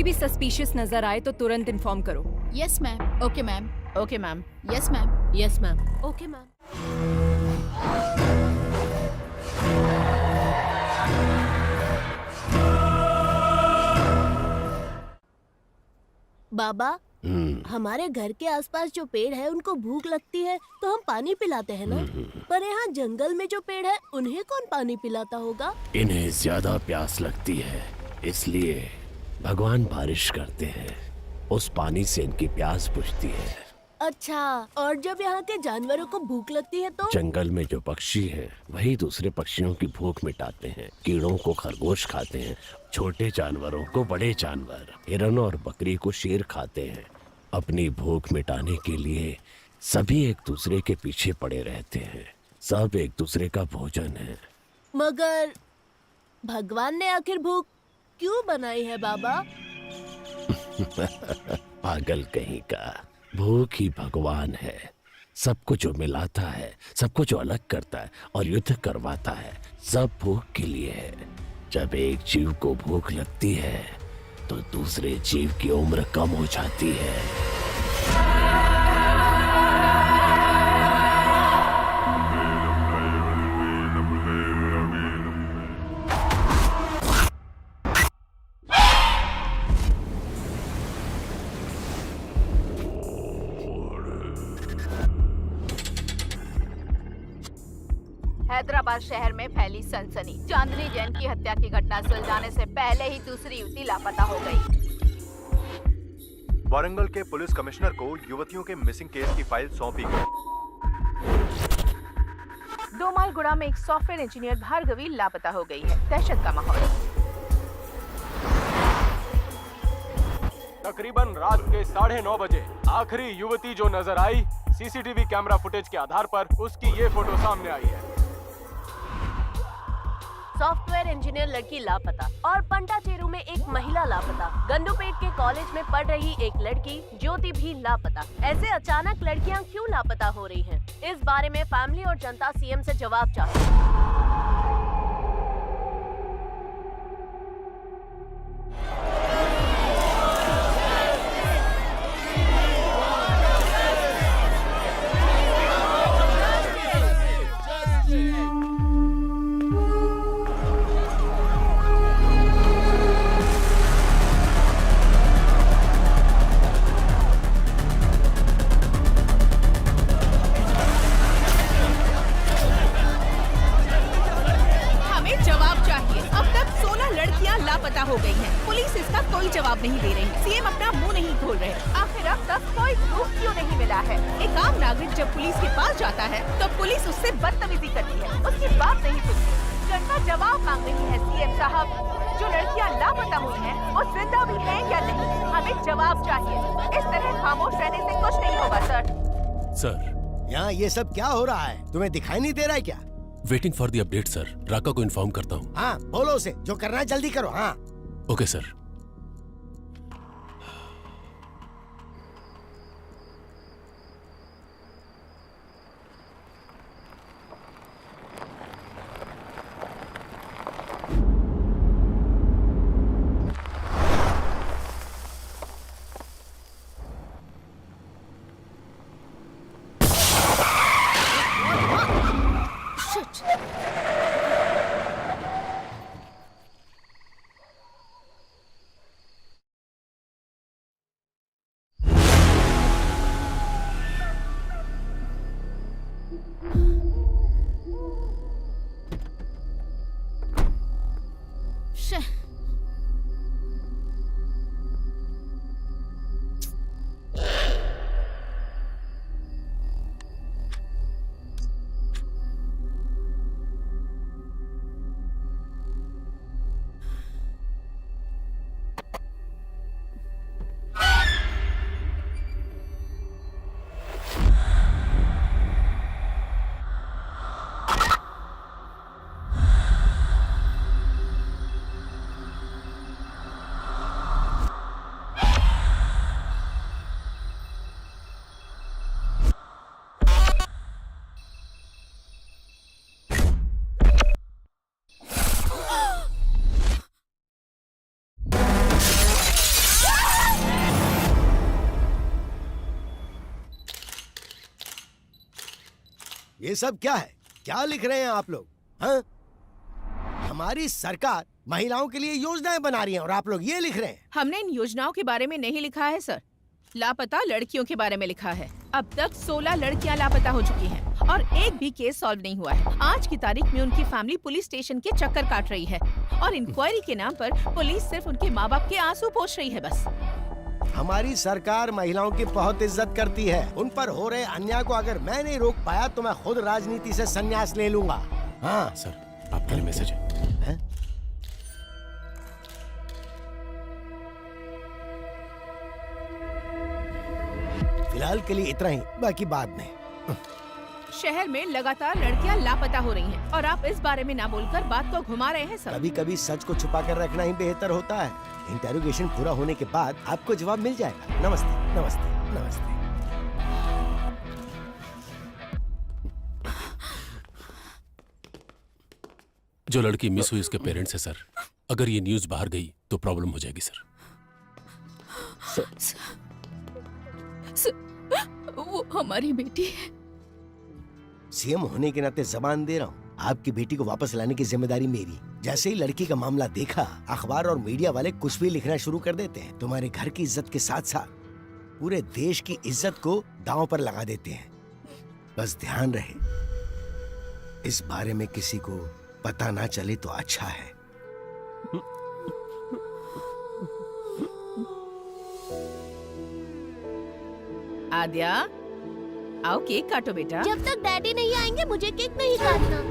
कोई भी सस्पिशियस नजर आए तो तुरंत इन्फॉर्म करो। Yes ma'am. Okay ma'am. Okay ma'am. Yes ma'am. Yes ma'am. Okay ma'am. बाबा, हमारे घर के आसपास जो पेड़ है उनको भूख लगती है तो हम पानी पिलाते हैं ना। पर यहाँ जंगल में जो पेड़ है उन्हें कौन पानी पिलाता होगा? इन्हें ज्यादा प्यास लगती है, इसलिए भगवान बारिश करते हैं। उस पानी से इनकी प्यास बुझती है। अच्छा, और जब यहाँ के जानवरों को भूख लगती है तो? जंगल में जो पक्षी हैं, वही दूसरे पक्षियों की भूख मिटाते हैं। कीड़ों को खरगोश खाते हैं, छोटे जानवरों को बड़े जानवर, हिरन और बकरी को शेर खाते हैं। अपनी भूख मिटाने के लिए सभी एक दूसरे के पीछे पड़े रहते हैं। सब एक दूसरे का भोजन है। मगर भगवान ने आखिर भूख क्यों बनाई है बाबा? पागल कहीं का, भूख ही भगवान है। सबको जो मिलाता है, सबको जो अलग करता है और युद्ध करवाता है, सब भूख के लिए है। जब एक जीव को भूख लगती है तो दूसरे जीव की उम्र कम हो जाती है। हैदराबाद शहर में फैली सनसनी। चांदनी जैन की हत्या की घटना सुलझाने से पहले ही दूसरी युवती लापता हो गई। वारंगल के पुलिस कमिश्नर को युवतियों के मिसिंग केस की फाइल सौंपी गई। दोमालगुड़ा में एक सॉफ्टवेयर इंजीनियर भार्गवी लापता हो गई है। दहशत का माहौल। तकरीबन रात के 9:30 बजे आखिरी युवती जो नजर आई, सीसीटीवी कैमरा फुटेज के आधार पर उसकी ये फोटो सामने आई है। सॉफ्टवेयर इंजीनियर लड़की लापता और पंटाचेरू में एक महिला लापता। गंडूपेट के कॉलेज में पढ़ रही एक लड़की ज्योति भी लापता। ऐसे अचानक लड़कियां क्यों लापता हो रही हैं? इस बारे में फैमिली और जनता सीएम से जवाब चाहती है। हो गई हैं। पुलिस इसका कोई जवाब नहीं दे रही। सीएम अपना मुंह नहीं खोल रहे। आखिर अब तक कोई प्रूफ क्यों नहीं मिला है? एक आम नागरिक जब पुलिस के पास जाता है तो पुलिस उससे बदतमीजी करती है, उसकी बात नहीं सुनती। जनता जवाब मांग रही है। सीएम साहब, जो लड़कियां लापता हुई हैं, वो जिंदा भी हैं या नहीं? हमें जवाब चाहिए। इस तरह खामोश रहने से कुछ नहीं होगा सर। यहाँ ये सब क्या हो रहा है? तुम्हें दिखाई नहीं दे रहा है क्या? Waiting for the update sir. Raka को इन्फॉर्म करता हूँ। हाँ, बोलो उसे जो करना है जल्दी करो। हाँ ओके सर। ये सब क्या है? क्या लिख रहे हैं आप लोग? हाँ? हमारी सरकार महिलाओं के लिए योजनाएं बना रही है और आप लोग ये लिख रहे हैं? हमने इन योजनाओं के बारे में नहीं लिखा है सर, लापता लड़कियों के बारे में लिखा है। अब तक 16 लड़कियां लापता हो चुकी हैं और एक भी केस सॉल्व नहीं हुआ है। आज की तारीख में उनकी फैमिली पुलिस स्टेशन के चक्कर काट रही है और इंक्वायरी के नाम पर पुलिस सिर्फ उनके माँ बाप के आंसू पोंछ रही है बस। हमारी सरकार महिलाओं की बहुत इज्जत करती है। उन पर हो रहे अन्याय को अगर मैं नहीं रोक पाया तो मैं खुद राजनीति से संन्यास ले लूंगा। हाँ सर आपके लिए मैसेज है। फिलहाल के लिए इतना ही, बाकी बाद में। शहर में लगातार लड़कियां लापता हो रही हैं और आप इस बारे में ना बोलकर बात को घुमा रहे हैं सर। कभी कभी सच को छुपा कर रखना ही बेहतर होता है। इंटेरोगेशन पूरा होने के बाद आपको जवाब मिल जाएगा। नमस्ते नमस्ते नमस्ते। जो लड़की मिस हुई उसके पेरेंट्स है सर। अगर ये न्यूज बाहर गई तो प्रॉब्लम हो जाएगी सर। वो हमारी बेटी है। सीएम होने के नाते जबान दे रहा हूँ, आपकी बेटी को वापस लाने की जिम्मेदारी मेरी। जैसे ही लड़की का मामला देखा, अखबार और मीडिया वाले कुछ भी लिखना शुरू कर देते हैं। तुम्हारे घर की इज्जत के साथ साथ पूरे देश की इज्जत को दांव पर लगा देते हैं। बस ध्यान रहे, इस बारे में किसी को पता ना चले तो अच्छा है। आद्या, आओ केक काटो बेटा। जब तक डैडी नहीं आएंगे मुझे केक नहीं काटना।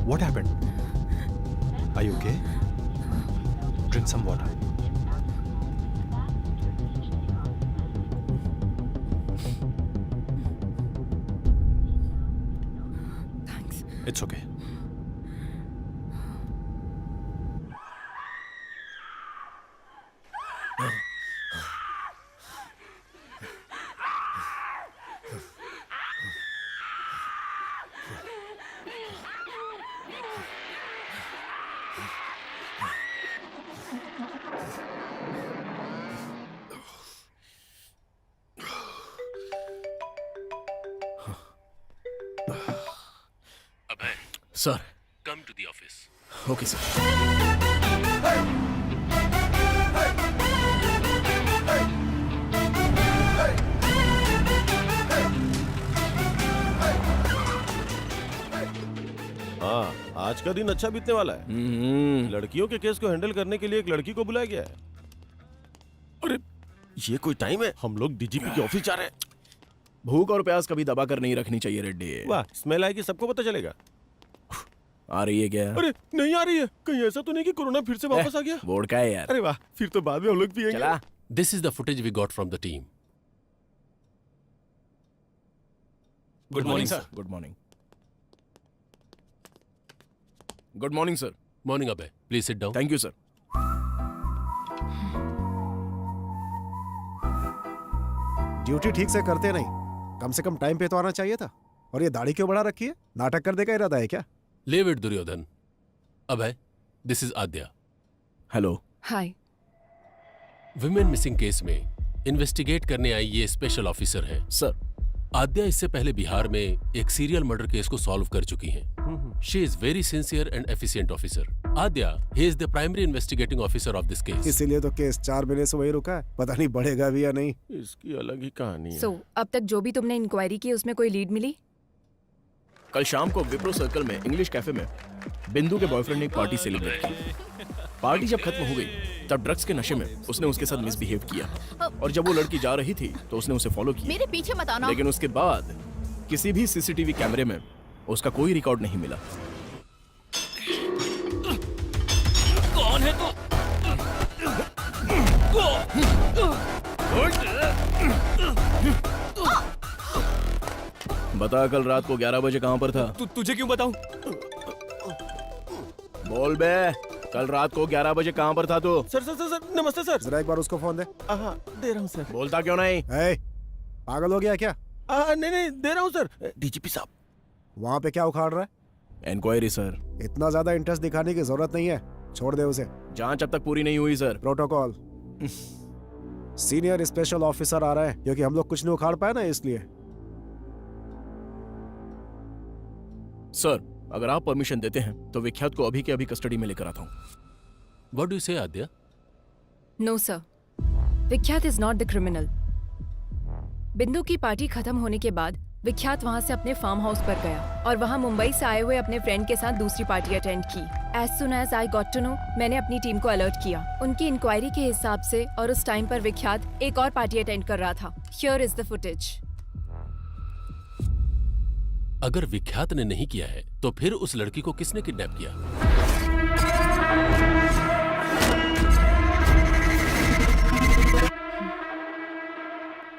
What happened? Are you okay? Drink some water. Thanks. It's okay. Sir come to the office. Okay sir. हाँ, आज का दिन अच्छा बीतने वाला है। लड़कियों के केस को हैंडल करने के लिए एक लड़की को बुलाया गया है। अरे ये कोई टाइम है? हम लोग डीजीपी के ऑफिस जा रहे हैं। भूख और प्यास कभी दबा कर नहीं रखनी चाहिए रेड्डी। वाह, स्मेल आएगी सबको पता चलेगा। आ रही है क्या? अरे नहीं आ रही है। कहीं ऐसा तो नहीं कि कोरोना फिर से वापस आ गया? बोर्ड का है यार। अरे वाह, फिर तो बाद में हम लोग पिएंगे। चला। This is the footage we got from the team. Good morning sir. Good morning. Good morning sir. Morning अबे, please sit down. Thank you sir. Duty ठीक से करते नहीं, कम से कम टाइम पे तो आना चाहिए था। और ये दाढ़ी क्यों बढ़ा रखी है? नाटक करने का इरादा है क्या? Leave it Duryodhan. अबे, this is Aadya. Hello. Hi. Women missing case में इन्वेस्टिगेट करने आई ये स्पेशल ऑफिसर है। सर, आद्या इससे पहले बिहार में एक सीरियल मर्डर केस को सॉल्व कर चुकी हैं। She is very sincere and efficient officer. Aadya, he is the primary investigating officer of this case. इसीलिए तो केस 4 महीने से वही रुका है। पता नहीं बढ़ेगा भी या नहीं। इसकी अलग ही कहानी है। सो अब तक जो भी तुमने इंक्वायरी की उसमें कोई लीड मिली? कल शाम को विप्रो सर्कल में इंग्लिश कैफे में बिंदु के बॉयफ्रेंड ने एक पार्टी सेलिब्रेट की। पार्टी जब खत्म हो गई तब ड्रग्स के नशे में उसने उसके साथ मिसबिहेव किया और जब वो लड़की जा रही थी तो उसने उसे फॉलो किया। मेरे पीछे मत आना। लेकिन उसके बाद किसी भी सीसीटीवी कैमरे में उसका कोई रिकॉर्ड नहीं मिला। कौन है तू? बता, कल रात को 11 बजे कहाँ पर था? तुझे क्यों बताऊं? बोल बे, कल रात को 11 बजे कहाँ पर था तू? सर सर सर सर, नमस्ते सर। जरा एक बार उसको फोन दे। हाँ, दे रहा हूँ सर। बोलता क्यों नहीं? ए, पागल हो गया क्या? नहीं नहीं दे रहा हूँ सर। डीजीपी साहब। वहाँ पे क्या उखाड़ रहा है? Inquiry sir. इतना ज्यादा इंटरेस्ट दिखाने की जरूरत नहीं है, छोड़ दे उसे। जांच अब तक पूरी नहीं हुई sir. Protocol. Senior special officer आ रहा है, क्योंकि हम लोग कुछ नहीं उखाड़ पाए ना, इसलिए। सर अगर आप परमिशन देते हैं तो विख्यात को अभी के अभी कस्टडी में लेकर आता हूँ। व्हाट डू यू से आद्या? नो सर, विख्यात इज नॉट द क्रिमिनल। बिंदु की पार्टी खत्म होने के बाद विख्यात वहां से अपने फार्म हाउस पर गया और वहां मुंबई से आए हुए अपने फ्रेंड के साथ दूसरी पार्टी अटेंड की। As soon as I got to know, मैंने अपनी टीम को अलर्ट किया। उनकी इंक्वायरी के हिसाब से और उस टाइम पर विख्यात एक और पार्टी अटेंड कर रहा था। Here is the footage. अगर विख्यात ने नहीं किया है तो फिर उस लड़की को किसने किडनैप किया?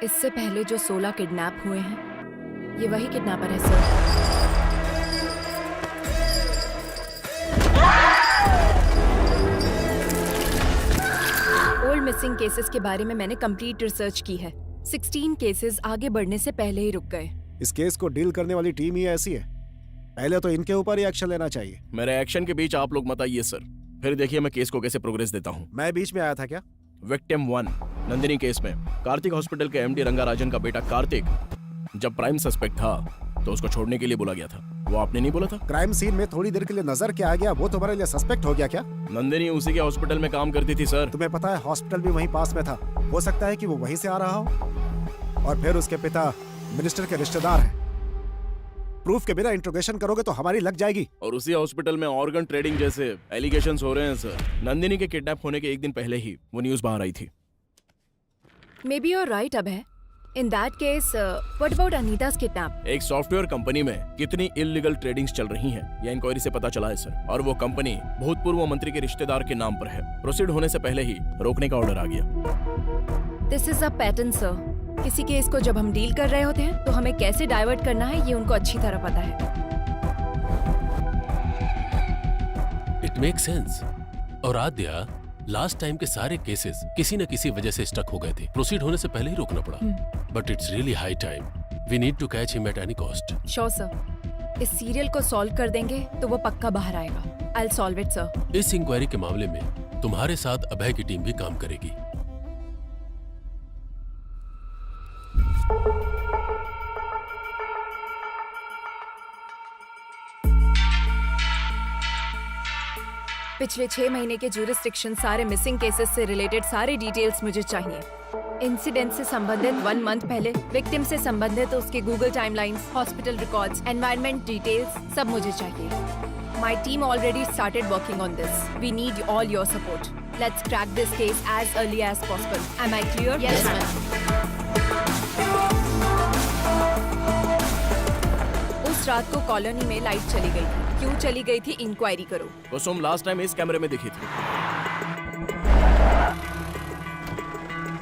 इससे पहले जो 16 किडनैप हुए हैं, ये वही किडनैपर है सर। ओल्ड मिसिंग केसेस के बारे में मैंने कंप्लीट रिसर्च की है। 16 केसेस आगे बढ़ने से पहले ही रुक गए। इस केस को डील करने वाली टीम ही ऐसी है, पहले तो इनके ऊपर ही एक्शन लेना चाहिए। मेरे एक्शन के बीच आप लोग मत आइए सर, फिर देखिए मैं केस को कैसे प्रोग्रेस देता हूँ। मैं बीच में आया था क्या? विक्टिम 1 नंदिनी केस में कार्तिक हॉस्पिटल के एमडी रंगाराजन का बेटा कार्तिक जब प्राइम सस्पेक्ट था तो उसको छोड़ने के लिए बोला गया था। वो आपने नहीं बोला था? क्राइम सीन में थोड़ी देर के लिए नजर क्या आ गया, वो तुम्हारे लिए सस्पेक्ट हो गया क्या? नंदिनी उसी के हॉस्पिटल में काम करती थी सर। तुम्हें पता है हॉस्पिटल भी वहीं पास में था, हो सकता है कि वो वहीं से आ रहा हो। और फिर उसके पिता मिनिस्टर के रिश्तेदार हैं। प्रूफ के बिना इंट्रोगेशन करोगे तो हमारी लग जाएगी। और उसी हॉस्पिटल में ऑर्गन ट्रेडिंग जैसे एलिगेशंस हो रहे हैं सर। नंदिनी के किडनैप होने के एक दिन पहले ही वो न्यूज बाहर आई थी। Maybe you're right Abhay. In that case, what about Anita's kidnap? एक सॉफ्टवेयर कंपनी में कितनी इलीगल ट्रेडिंग्स चल रही हैं, यह इंक्वायरी से पता चला है सर। और वो कंपनी भूतपूर्व मंत्री के रिश्तेदार के नाम पर है। प्रोसीड होने से पहले ही रोकने का ऑर्डर आ गया। This is a pattern, sir. किसी केस को जब हम डील कर रहे होते हैं तो हमें कैसे डाइवर्ट करना है ये उनको अच्छी तरह पता है। It make sense. और आद्या, लास्ट टाइम के सारे केसेस किसी न किसी वजह से स्टक हो गए थे। प्रोसीड होने से पहले ही रोकना पड़ा। But it's really high time. We need to catch him at any cost. Sure sir. इस सीरियल को सॉल्व कर देंगे तो वो पक्का बाहर आएगा। I will solve it sir. इस इंक्वायरी के मामले में तुम्हारे साथ अभय की टीम भी काम करेगी। पिछले 6 महीने के ज्यूरिसडिक्शन, सारे मिसिंग केसेस से रिलेटेड सारे डिटेल्स मुझे चाहिए। इंसिडेंट से संबंधित 1 मंथ पहले, विक्टिम से संबंधित उसके Google timelines, hospital records, environment details, सब मुझे चाहिए। My team already started working on this. We need all your support. Let's crack this case as early as possible. Am I clear? Yes ma'am. उस रात को colony में light चली गई थी। क्यों चली गई थी, इंक्वायरी करो। कुसुम लास्ट टाइम इस कैमरे में दिखी थी।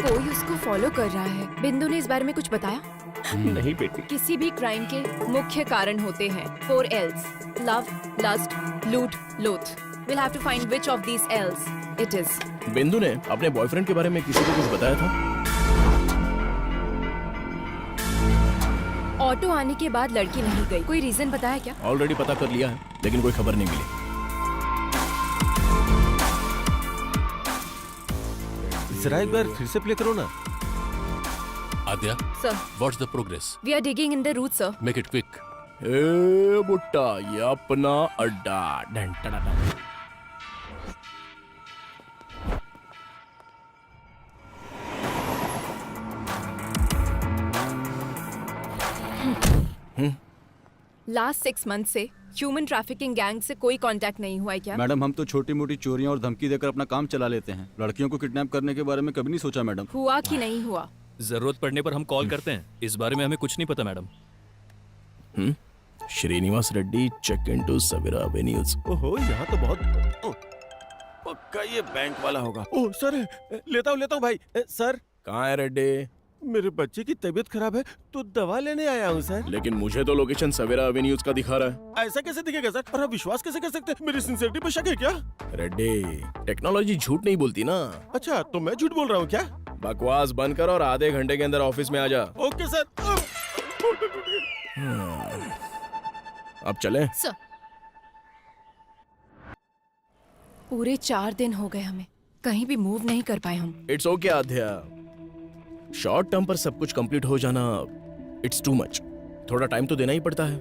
कोई उसको फॉलो कर रहा है। बिंदु ने इस बारे में कुछ बताया? नहीं बेटी। किसी भी क्राइम के मुख्य कारण होते हैं 4 L's: लव, लस्ट, लूट, लोथ। We'll have to find which of these L's it is. बिंदु ने अपने बॉयफ्रेंड के बारे में किसी को कुछ बताया था? ऑटो आने के बाद लड़की नहीं गई। कोई रीजन बताया क्या? ऑलरेडी पता कर लिया है, लेकिन कोई खबर नहीं मिली। जरा एक बार फिर से प्ले करो ना। Aadya, sir, what's the progress? we are digging in the root, sir. Make it quick. ए बुट्टा, ये अपना अड्डा। डन टडा डन। लास्ट 6 मंथ से ह्यूमन ट्रैफिकिंग गैंग से कोई कांटेक्ट नहीं हुआ है क्या? मैडम, हम तो छोटी मोटी चोरियां और धमकी देकर अपना काम चला लेते हैं। लड़कियों को किडनैप करने के बारे में कभी नहीं सोचा मैडम। हुआ कि नहीं हुआ? जरूरत पड़ने पर हम कॉल करते हैं। इस बारे में हमें कुछ नहीं पता madam. Srinivas Reddy, check into Savera avenues. ओहो, यहाँ तो बहुत पक्का ये बैंक वाला होगा। ओह सर, लेता हूँ भाई। सर, कहाँ है रेड्डी? मेरे बच्चे की तबीयत खराब है तो दवा लेने आया हूँ सर। लेकिन मुझे तो लोकेशन सवेरा एवेन्यूज का दिखा रहा है। ऐसा कैसे दिखेगा सर? और आप विश्वास कैसे कर सकते हैं? मेरी सिंसियरिटी पे शक है क्या? रेड्डी, टेक्नोलॉजी झूठ नहीं बोलती ना। अच्छा, तो मैं झूठ बोल रहा हूँ क्या? बकवास बंद कर और आधे घंटे के अंदर ऑफिस में आ जा। Okay sir. अब चले? सर पूरे 4 दिन हो गए हमें, कहीं भी मूव नहीं कर पाए हम। It's okay Aadhya, short term पर सब कुछ कंप्लीट हो जाना इट्स टू मच। थोड़ा टाइम तो देना ही पड़ता है।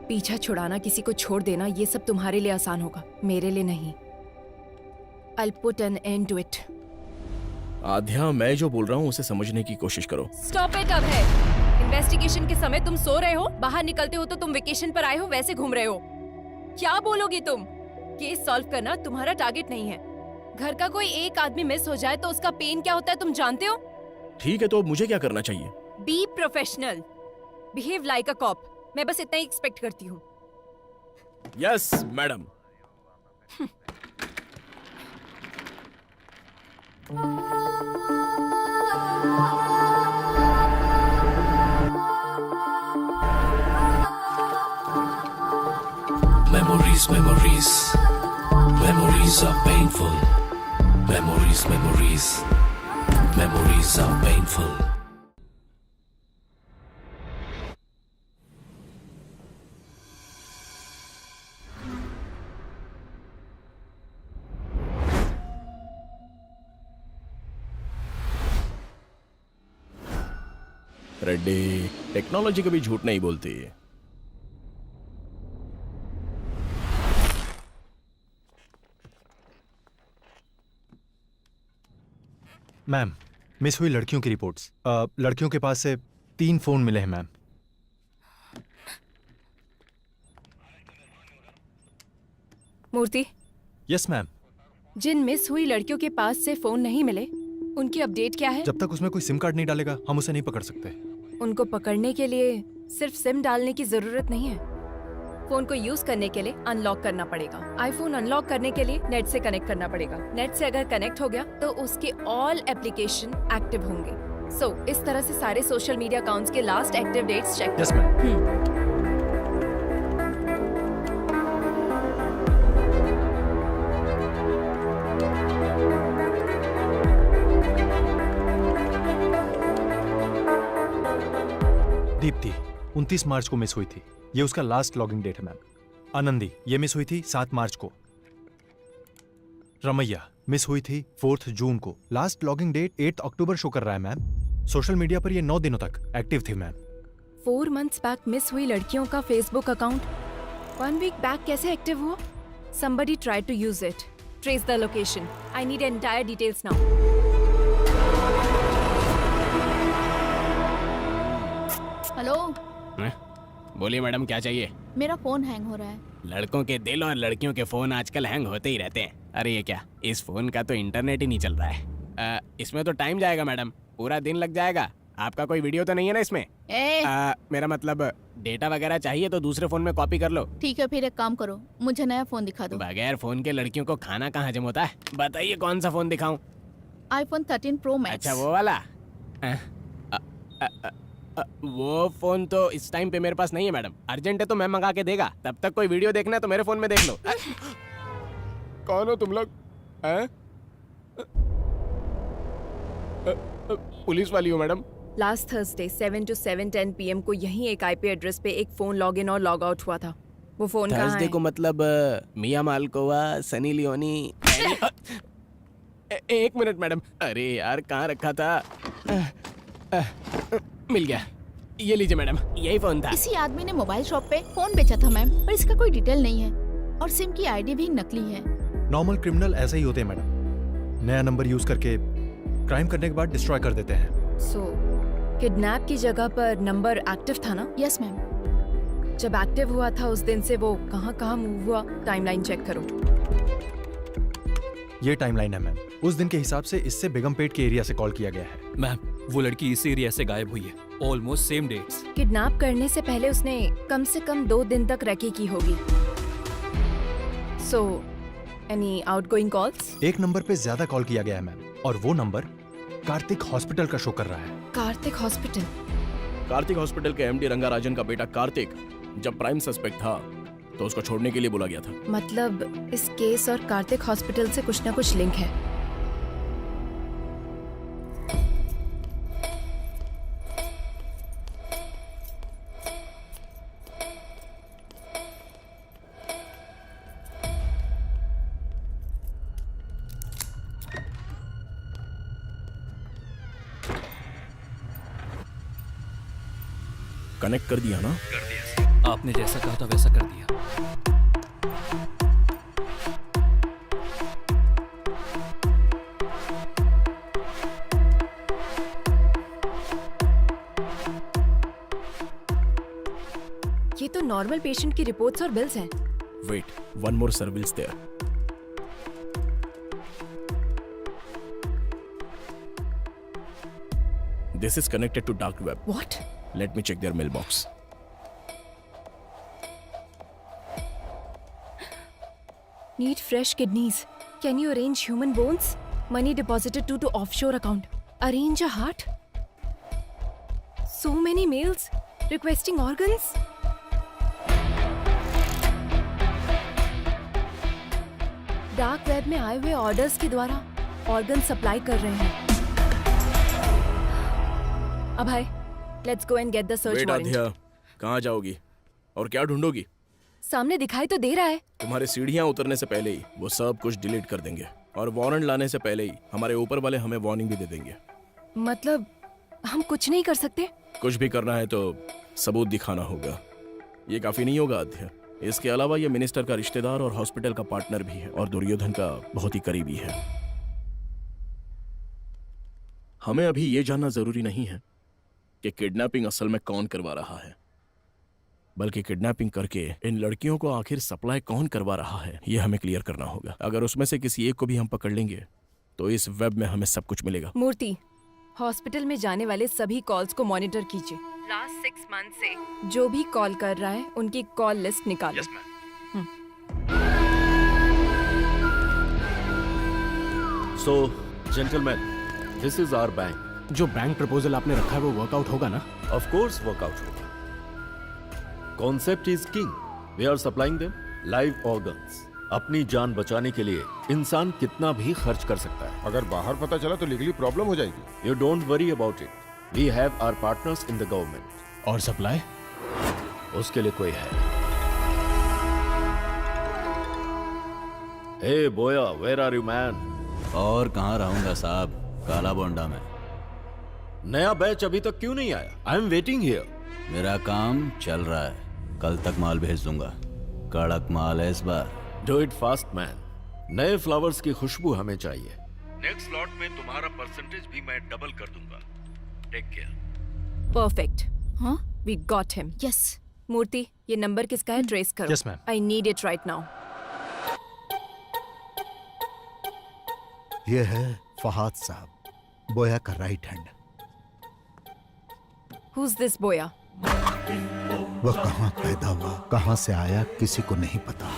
पीछा छुड़ाना, किसी को छोड़ देना, ये सब तुम्हारे लिए आसान होगा, मेरे लिए नहीं। I'll put an end to it. आध्या, मैं जो बोल रहा हूँ उसे समझने की कोशिश करो। Stop it अब है। इन्वेस्टिगेशन के समय तुम सो रहे हो, बाहर निकलते हो तो तुम वेकेशन पर आए हो वैसे घूम रहे हो। क्या बोलोगी तुम? केस सॉल्व करना तुम्हारा टारगेट नहीं है। घर का कोई एक आदमी मिस हो जाए तो उसका पेन क्या होता है तुम जानते हो? ठीक है, तो अब मुझे क्या करना चाहिए? Be professional, behave like a cop. मैं बस इतना ही एक्सपेक्ट करती हूँ। Yes madam. Memories, memories, memories are painful. Memories, memories, memories are painful. Reddy, technology कभी झूठ नहीं बोलती। मैम, मिस हुई लड़कियों की रिपोर्ट्स। लड़कियों के पास से 3 फोन मिले हैं मैम। मूर्ति। Yes ma'am. जिन मिस हुई लड़कियों के पास से फोन नहीं मिले, उनकी अपडेट क्या है? जब तक उसमें कोई सिम कार्ड नहीं डालेगा हम उसे नहीं पकड़ सकते। उनको पकड़ने के लिए सिर्फ सिम डालने की जरूरत नहीं है। फोन को यूज करने के लिए अनलॉक करना पड़ेगा। आईफोन अनलॉक करने के लिए नेट से कनेक्ट करना पड़ेगा। नेट से अगर कनेक्ट हो गया तो उसके ऑल एप्लीकेशन एक्टिव होंगे। सो इस तरह से सारे सोशल मीडिया अकाउंट्स के last active dates check. Yes ma'am. Deepti 29 मार्च को मिस हुई थी, ये उसका लास्ट लॉगिंग डेट है मैम। आनंदी, ये मिस हुई थी 7 मार्च को। रमैया मिस हुई थी 4 जून को, लास्ट लॉगिंग डेट 8 अक्टूबर शो कर रहा है मैम। सोशल मीडिया पर ये 9 दिनों तक एक्टिव थी मैम। 4 मंथ्स बैक मिस हुई लड़कियों का फेसबुक अकाउंट 1 वीक बैक कैसे एक्टिव हुआ? Somebody tried to use it. Trace the location. I need entire details now. Hello, बोलिए मैडम, क्या चाहिए? मेरा फोन हैंग हो रहा है। लड़कों के दिल और लड़कियों के फोन आजकल हैंग होते ही रहते हैं। अरे ये क्या, इस फोन का तो इंटरनेट ही नहीं चल रहा है। इसमें तो टाइम जाएगा मैडम, पूरा दिन लग जाएगा। आपका कोई वीडियो तो नहीं है ना इसमें? मेरा मतलब डेटा वगैरह चाहिए तो दूसरे फोन में कॉपी कर लो। ठीक है, फिर एक काम करो, मुझे नया फोन दिखा दो। बगैर फोन के लड़कियों को खाना कहाँ हजम होता है? बताइए कौन सा फोन दिखाऊं? iPhone 13 Pro Max। अच्छा वो वाला? वो फोन तो इस टाइम पे मेरे पास नहीं है मैडम। अर्जेंट है तो मैं मंगा के देगा। तब तक कोई वीडियो देखना है तो मेरे फोन में देख लो। कौन हो तुम लोग? पुलिस वाली हो madam? Last Thursday 7 to 7:10 PM को यही एक IP एड्रेस पे एक फोन लॉग इन और लॉग आउट हुआ था। वो फोन कहाँ है? थर्सडे को मतलब मिया मालकोवा, सनी लियोनी। एक मिनट मैडम। अरे यार, कहाँ रखा था? मिल गया, ये लीजिए मैडम, यही फोन था। इसी आदमी ने मोबाइल शॉप पे फोन बेचा था मैम, पर इसका कोई डिटेल नहीं है और सिम की आईडी भी नकली है। नॉर्मल क्रिमिनल ऐसे ही होते हैं मैडम, नया नंबर यूज करके क्राइम करने के बाद डिस्ट्रॉय कर देते हैं। सो किडनैप की जगह पर नंबर एक्टिव था ना? Yes ma'am. जब एक्टिव हुआ था उस दिन से वो कहाँ मूव हुआ, टाइमलाइन चेक करो। ये टाइमलाइन है मैम, उस दिन के हिसाब से इससे बेगमपेट के एरिया से कॉल किया गया है। मैम, वो लड़की इस एरिया से गायब हुई है, ऑलमोस्ट सेम डेट्स। किडनैप करने से पहले उसने कम से कम 2 दिन तक रैकी की होगी। So any outgoing calls? एक नंबर पे ज्यादा कॉल किया गया है मैम, और वो नंबर कार्तिक हॉस्पिटल का शो कर रहा है। कार्तिक हॉस्पिटल? कार्तिक हॉस्पिटल के MD रंगाराजन का बेटा कार्तिक जब प्राइम सस्पेक्ट था तो उसको छोड़ने के लिए बोला गया था। मतलब इस केस और कार्तिक हॉस्पिटल से कुछ ना कुछ लिंक है। कनेक्ट कर दिया ना? कर दिया। आपने जैसा कहा था वैसा कर दिया। ये तो नॉर्मल पेशेंट की रिपोर्ट्स और बिल्स हैं। Wait, one more surveillance there. This is connected to dark web. What? Let me check their mailbox. Need fresh kidneys. Can you arrange human bones? Money deposited to offshore account. Arrange a heart? So many mails requesting organs. Dark web में आए हुए orders के द्वारा organ supply कर रहे हैं। Abhay, let's go and get the search wait warrant. Aadya, कहाँ जाओगी और क्या ढूंढोगी? सामने दिखाई तो दे रहा है। तुम्हारे सीढ़ियाँ उतरने से पहले ही वो सब कुछ डिलीट कर देंगे और वारंट लाने से पहले ही हमारे ऊपर वाले हमें वार्निंग भी दे देंगे। मतलब हम कुछ नहीं कर सकते? कुछ भी करना है तो सबूत दिखाना होगा। ये काफी नहीं होगा आध्या। इसके अलावा ये मिनिस्टर का रिश्तेदार और हॉस्पिटल का पार्टनर भी है और दुर्योधन का बहुत ही करीबी है। हमें अभी ये जानना जरूरी नहीं है कि किडनैपिंग असल में कौन करवा रहा है, बल्कि किडनैपिंग करके इन लड़कियों को आखिर सप्लाई कौन करवा रहा है ये हमें क्लियर करना होगा। अगर उसमें से किसी एक को भी हम पकड़ लेंगे तो इस वेब में हमें सब कुछ मिलेगा। मूर्ति, हॉस्पिटल में जाने वाले सभी कॉल्स को मॉनिटर कीजिए। लास्ट 6 मंथ से जो भी कॉल कर रहा है उनकी कॉल लिस्ट निकालो। Yes, ma'am. So, gentlemen, this is our bank. जो बैंक प्रपोजल आपने रखा है वो वर्कआउट होगा ना? Of course, workout होगा. Concept is king. We are supplying them live organs. अपनी जान बचाने के लिए इंसान कितना भी खर्च कर सकता है। अगर बाहर पता चला तो लीगली प्रॉब्लम हो जाएगी। You don't worry about it. We have our partners in the government. और सप्लाई? उसके लिए कोई है। Hey boya, where are you man? और कहाँ रहूंगा साहब, काला बोंडा में। नया बैच अभी तक क्यों नहीं आया? I am waiting here. मेरा काम चल रहा है, कल तक माल भेज दूंगा। कड़क माल है इस बार। Do it fast man. नए फ्लावर्स की खुशबू हमें चाहिए। नेक्स्ट लॉट में तुम्हारा परसेंटेज भी मैं डबल कर दूंगा। Take care. परफेक्ट। हाँ? We got him. Yes. Murthy, ये नंबर किसका है? ट्रेस करो। Yes, ma'am. I need it right now. ये है फहाद साहब, बोया का राइट हैंड। Who's this बोया? वह कहाँ पैदा हुआ, कहाँ से आया, किसी को नहीं पता।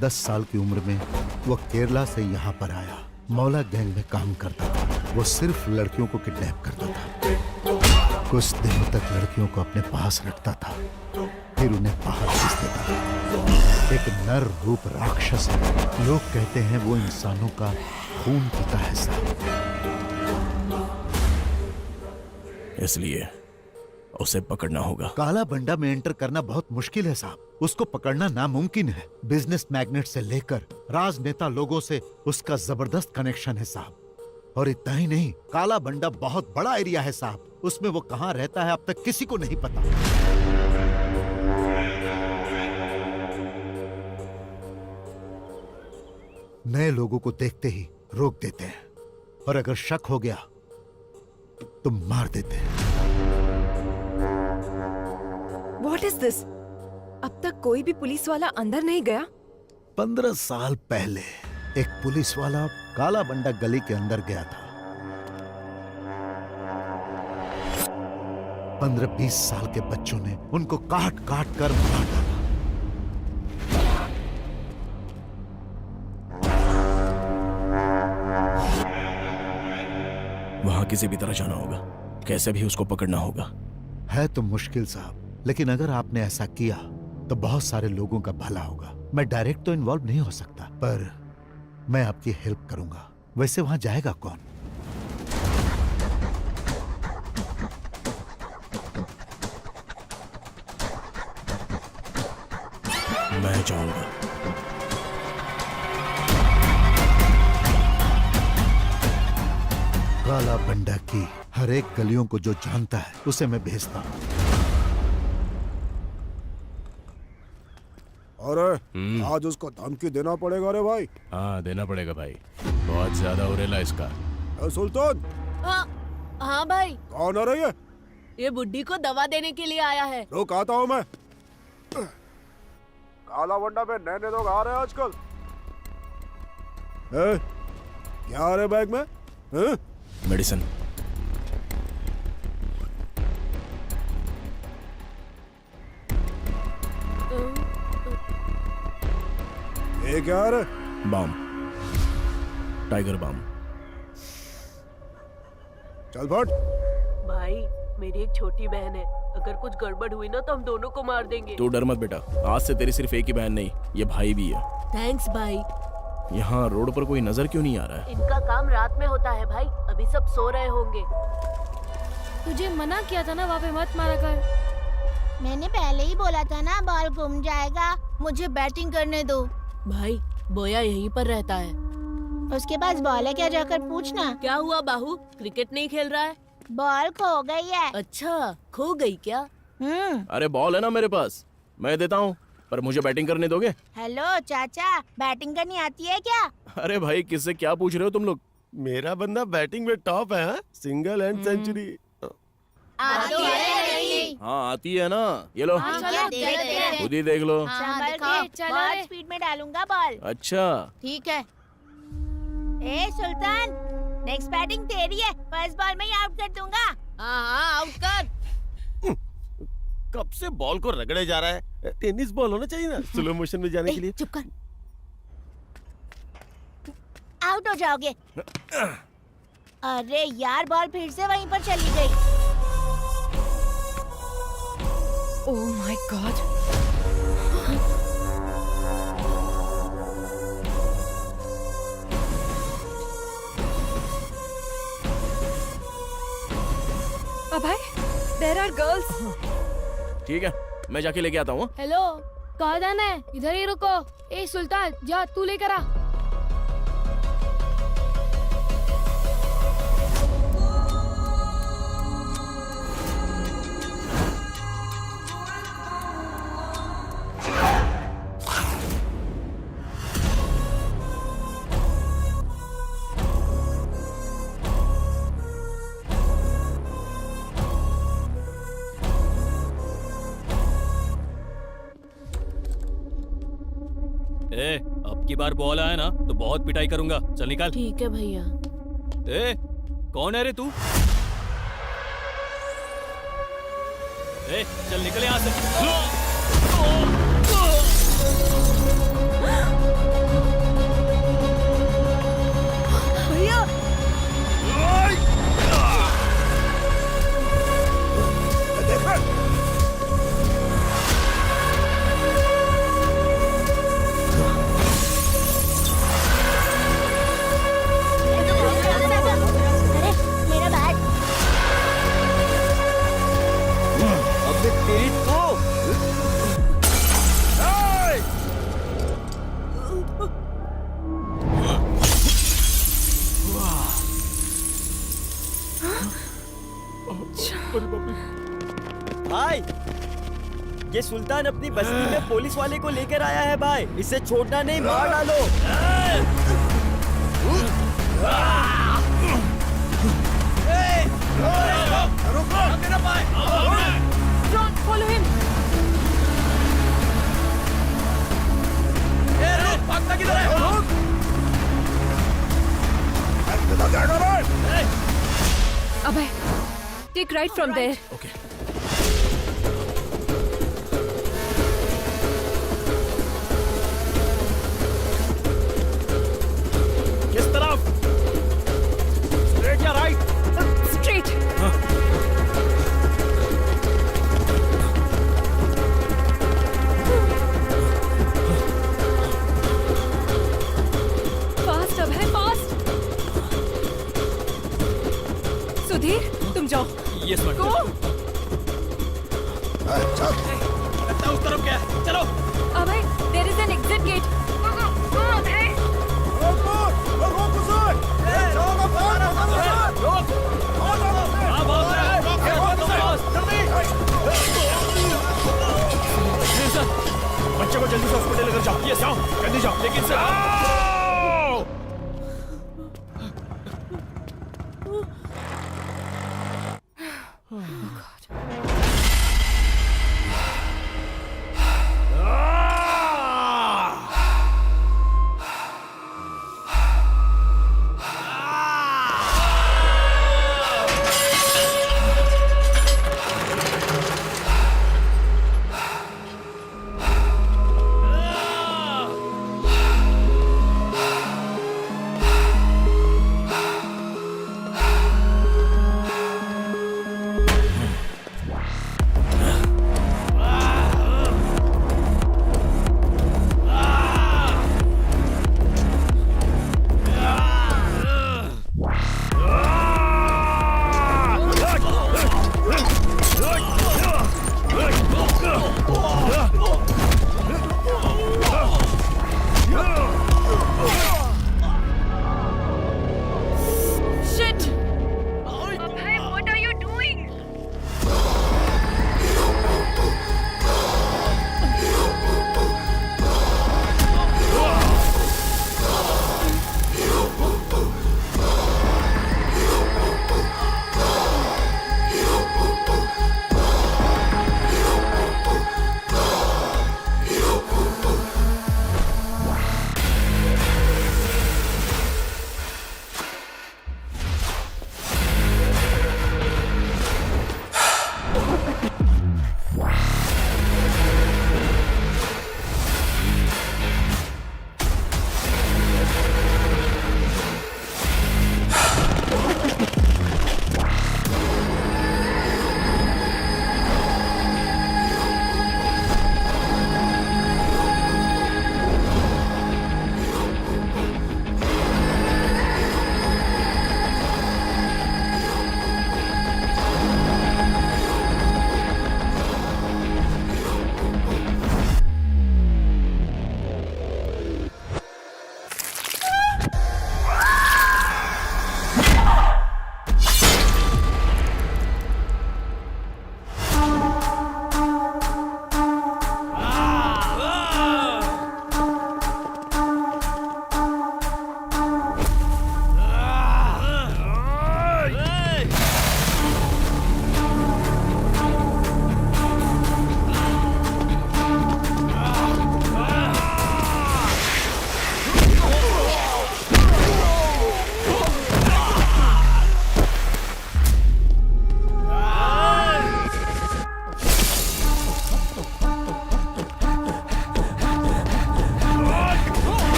10 साल की उम्र में वह केरला से यहाँ पर आया। मौला गैंग में काम करता था। वो सिर्फ लड़कियों को किडनैप करता था। कुछ दिनों तक लड़कियों को अपने पास रखता था, फिर उन्हें बाहर भेज देता था। एक नर रूप राक्षस है। लोग कहते हैं वो इंसानों का खून पीता है साहब। इसलिए उसे पकड़ना होगा। काला बंडा में एंटर करना बहुत मुश्किल है साहब। उसको पकड़ना नामुमकिन है। बिजनेस मैग्नेट से लेकर राजनेता लोगों से उसका जबरदस्त कनेक्शन है साहब। और इतना ही नहीं, काला बंडा बहुत बड़ा एरिया है साहब। उसमें वो कहाँ रहता है अब तक किसी को नहीं पता। नए लोगों को देखते ही रोक देते हैं और अगर शक हो गया तो मार देते हैं। What is this? अब तक कोई भी पुलिस वाला अंदर नहीं गया? 15 साल पहले एक पुलिस वाला काला बंडा गली के अंदर गया था। 15-20 साल के बच्चों ने उनको काट काट कर मार डाला। वहां किसी भी तरह जाना होगा, कैसे भी उसको पकड़ना होगा। है तो मुश्किल साहब, लेकिन अगर आपने ऐसा किया तो बहुत सारे लोगों का भला होगा। मैं डायरेक्ट तो इन्वॉल्व नहीं हो सकता, पर मैं आपकी हेल्प करूंगा। वैसे वहां जाएगा कौन? मैं जाऊंगा। काला बंडा की हर एक गलियों को जो जानता है उसे मैं भेजता हूं। अरे आज उसको धमकी देना पड़ेगा रे भाई। हाँ देना पड़ेगा भाई, बहुत ज्यादा हो रेला इसका। सुल्तान। हाँ भाई। कौन आ रही है? ये बुड्ढी को दवा देने के लिए आया है। रुक आता हूँ मैं। काला वंडा में नए लोग आ रहे हैं आजकल। क्या आ रहे बैग में? मेडिसिन। ये क्या आ रहा? Balm, tiger balm. चल फट। भाई मेरी एक छोटी बहन है, अगर कुछ गड़बड़ हुई ना तो हम दोनों को मार देंगे। तू डर मत बेटा, आज से तेरी सिर्फ एक ही बहन नहीं, ये भाई भी है। थैंक्स भाई। यहाँ रोड पर कोई नजर क्यों नहीं आ रहा है? इनका काम रात में होता है भाई, अभी सब सो रहे होंगे। तुझे मना किया था ना वहाँ पे मत मारा कर। मैंने पहले ही बोला था ना बॉल घूम जाएगा, मुझे बैटिंग करने दो। भाई बोया यहीं पर रहता है। उसके पास बॉल है क्या, जाकर पूछना। क्या हुआ बाहू, क्रिकेट नहीं खेल रहा है? बॉल खो गई है। अच्छा खो गई क्या? अरे बॉल है ना मेरे पास, मैं देता हूँ, पर मुझे बैटिंग करने दोगे? हेलो चाचा, बैटिंग करनी आती है क्या? अरे भाई किससे क्या पूछ रहे हो तुम लोग? मेरा बंदा बैटिंग में टॉप है, हाँ? Single and century. हाँ आती है ना, ये लो खुद ही देख लो। बहुत स्पीड में डालूंगा बॉल। अच्छा ठीक है। ए सुल्तान, नेक्स्ट बैटिंग तेरी है, फर्स्ट बॉल में ही आउट कर दूंगा। हाँ आउट कर। कब से बॉल को रगड़े जा रहा है, टेनिस बॉल होना चाहिए ना स्लो मोशन में जाने के लिए। चुप कर, आउट हो जाओगे। अरे यार बॉल फिर से वहीं पर चली गई। Oh my God. Abhay, there are girls. ठीक है, मैं जाके लेके आता हूँ। हेलो, कहाँ जाना है? इधर ही रुको। ए सुल्तान, जा तू लेकर आ। अब की बार बॉल आया ना तो बहुत पिटाई करूंगा। चल निकाल। ठीक है भैया। ए कौन है रे तू? ए चल निकल यहाँ से। भैया भाई, ये सुल्तान अपनी बस्ती में पुलिस वाले को लेकर आया है भाई, इसे छोड़ना नहीं, मार डालो। Follow him. भागता किधर है? Abhay, take right from there. Okay. किस तरफ? स्ट्रेट या right? Straight. Fast Abhay, fast. Sudhir तुम जाओ। Yes madam. गो। लगता है उस तरफ क्या है, चलो। Abhay, there is an exit gate. बच्चे को को जल्दी से हॉस्पिटल लेकर जाओ। यस, जाओ जल्दी जाओ। लेकिन सर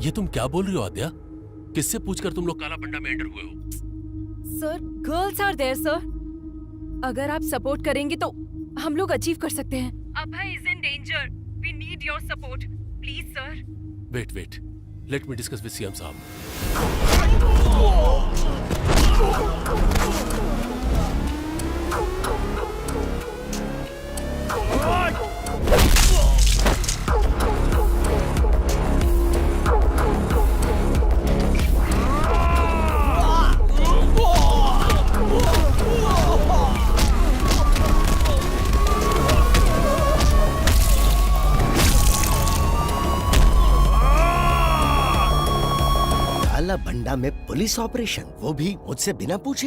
ये तुम क्या बोल रही हो आद्या? किससे पूछकर तुम लोग काला पंडा में एंटर हुए हो? Sir, girls are there sir. अगर आप सपोर्ट करेंगे तो हम लोग अचीव कर सकते हैं। Abhay is in danger. We need your support please sir. Wait, let me discuss with CM साहब। भंडा में पुलिस ऑपरेशन, वो भी मुझसे बिना पूछे।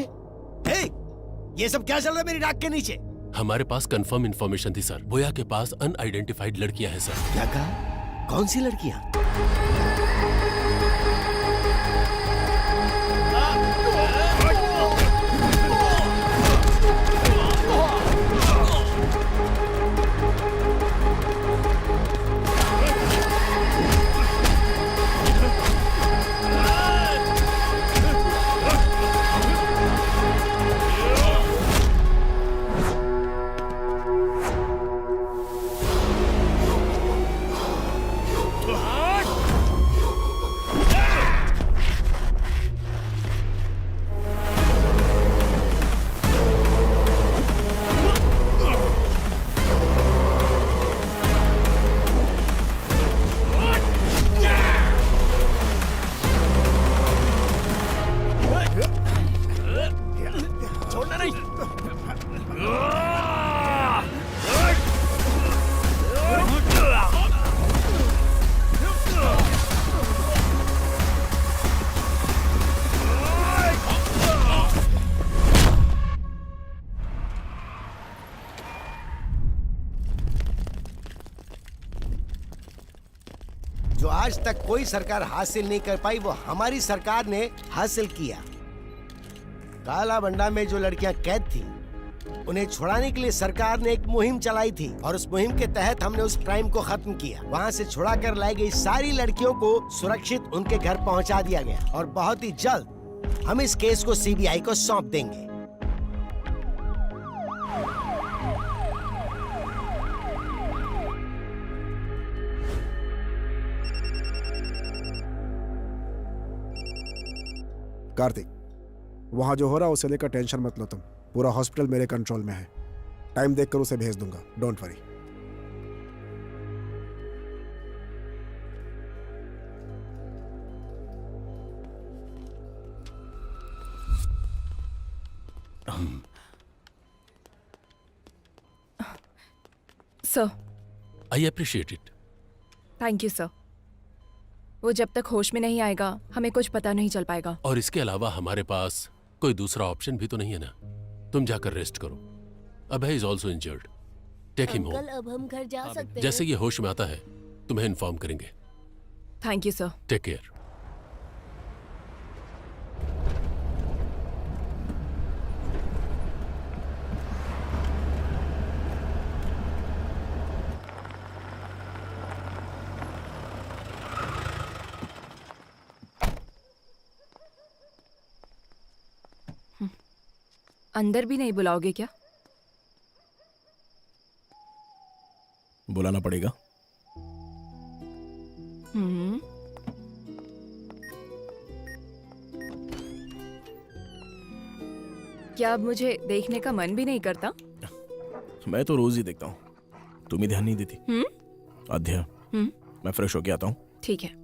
ये सब क्या चल रहा है मेरी नाक के नीचे? हमारे पास कंफर्म इंफॉर्मेशन थी सर। बोया के पास अनआइडेंटिफाइड लड़कियां हैं सर। क्या कहा? कौन सी लड़कियां? जो आज तक कोई सरकार हासिल नहीं कर पाई वो हमारी सरकार ने हासिल किया। काला बंडा में जो लड़कियां कैद थी उन्हें छुड़ाने के लिए सरकार ने एक मुहिम चलाई थी और उस मुहिम के तहत हमने उस क्राइम को खत्म किया। वहाँ से छुड़ा कर लाई गई सारी लड़कियों को सुरक्षित उनके घर पहुँचा दिया गया और बहुत ही जल्द हम इस केस को सीबीआई को सौंप देंगे। कार्तिक, वहाँ जो हो रहा है उसे लेकर टेंशन मत लो तुम। पूरा हॉस्पिटल मेरे कंट्रोल में है। टाइम देखकर उसे भेज दूंगा, don't worry. Sir, I appreciate it. Thank you sir. वो जब तक होश में नहीं आएगा हमें कुछ पता नहीं चल पाएगा। और इसके अलावा हमारे पास कोई दूसरा ऑप्शन भी तो नहीं है ना। तुम जाकर रेस्ट करो। Abhay is also injured, take him home. अब हम घर जा सकते हैं? जैसे ये होश में आता है तुम्हें इन्फॉर्म करेंगे। Thank you sir. Take care. अंदर भी नहीं बुलाओगे क्या? बुलाना पड़ेगा। क्या अब मुझे देखने का मन भी नहीं करता? मैं तो रोज ही देखता हूँ, तुम ही ध्यान नहीं देती। अध्या, मैं फ्रेश होके आता हूँ। ठीक है।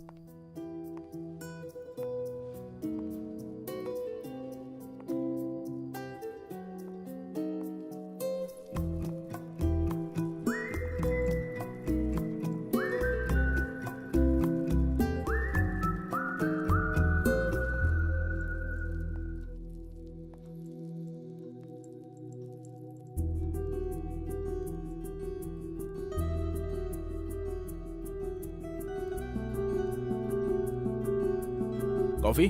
कॉफी?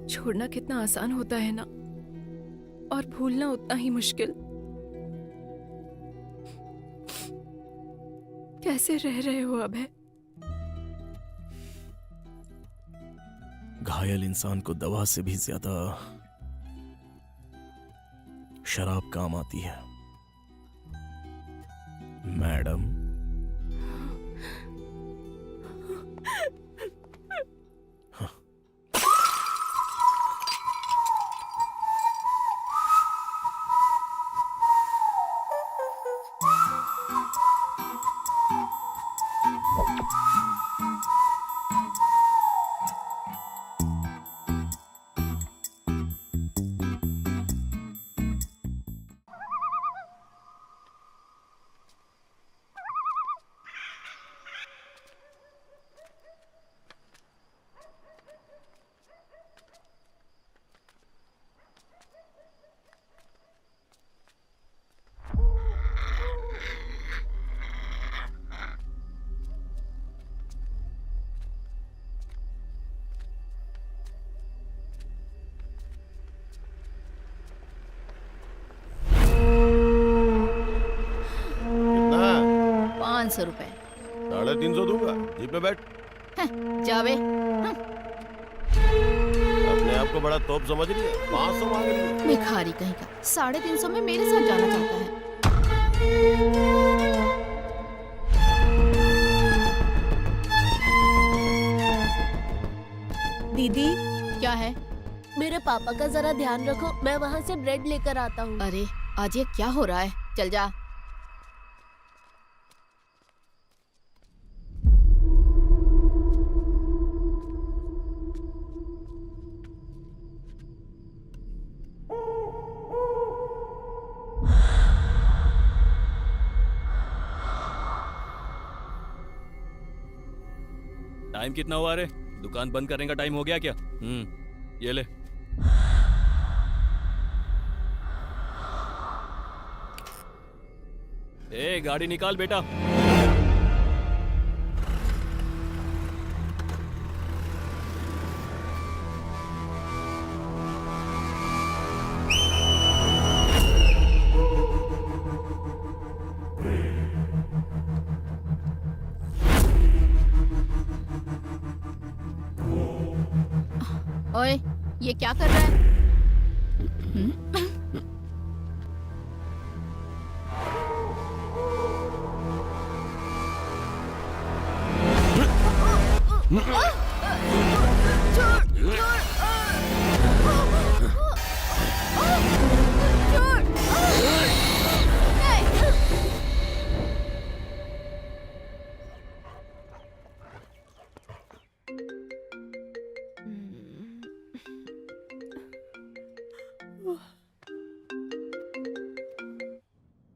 छोड़ना कितना आसान होता है ना, और भूलना उतना ही मुश्किल। कैसे रह रहे हो अभय? घायल इंसान को दवा से भी ज्यादा शराब काम आती है मैडम। ₹500। 350 दूंगा। जीप पे बैठ। जावे। अपने आप को बड़ा तोप समझ रही है। 500 मांग रही है। भिखारी कहीं का 350 में मेरे साथ जाना चाहता है। दीदी, क्या है? मेरे पापा का जरा ध्यान रखो, मैं वहाँ से ब्रेड लेकर आता हूँ। अरे आज ये क्या हो रहा है? चल जा। टाइम कितना हुआ रे? दुकान बंद करने का टाइम हो गया क्या? ये ले। ए गाड़ी निकाल बेटा। ओए, ये क्या कर रहा है?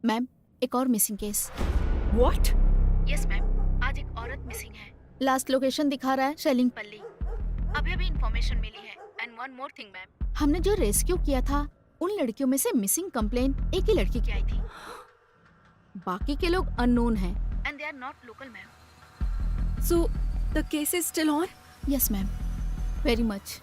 मैम, एक और missing case. What? Yes ma'am, आज एक औरत मिसिंग है। लास्ट लोकेशन दिखा रहा है शेलिंगपल्ली। अभी अभी इंफॉर्मेशन मिली है। And one more thing ma'am, हमने जो रेस्क्यू किया था उन लड़कियों में से मिसिंग कंप्लेन एक ही लड़की की आई थी। बाकी के लोग अननोन हैं and they are not local ma'am. So the case is still on? Yes ma'am, very much.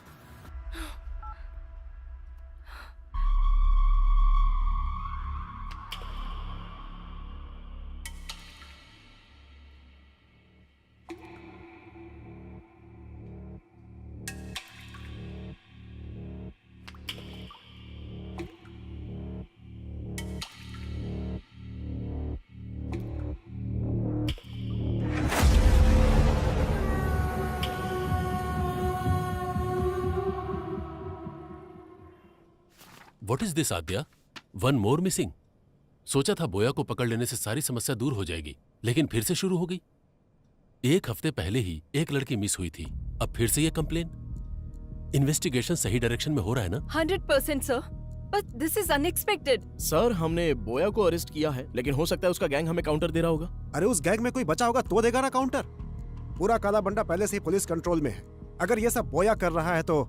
What is this Aadya? One more missing? सोचा था बोया को पकड़ लेने से सारी समस्या दूर हो जाएगी, लेकिन फिर से शुरू हो गई। एक हफ्ते पहले ही एक लड़की मिस हुई थी, अब फिर से ये कंप्लेन। इन्वेस्टिगेशन सही डायरेक्शन में हो रहा है ना? 100% sir, but this is unexpected. Sir, हमने बोया को अरेस्ट किया है, लेकिन हो सकता है उसका गैंग हमें काउंटर दे रहा होगा। अरे उस गैंग में कोई बचा होगा तो देगा ना काउंटर। पूरा काला बंडा पहले से ही पुलिस कंट्रोल में है। अगर ये सब बोया कर रहा है तो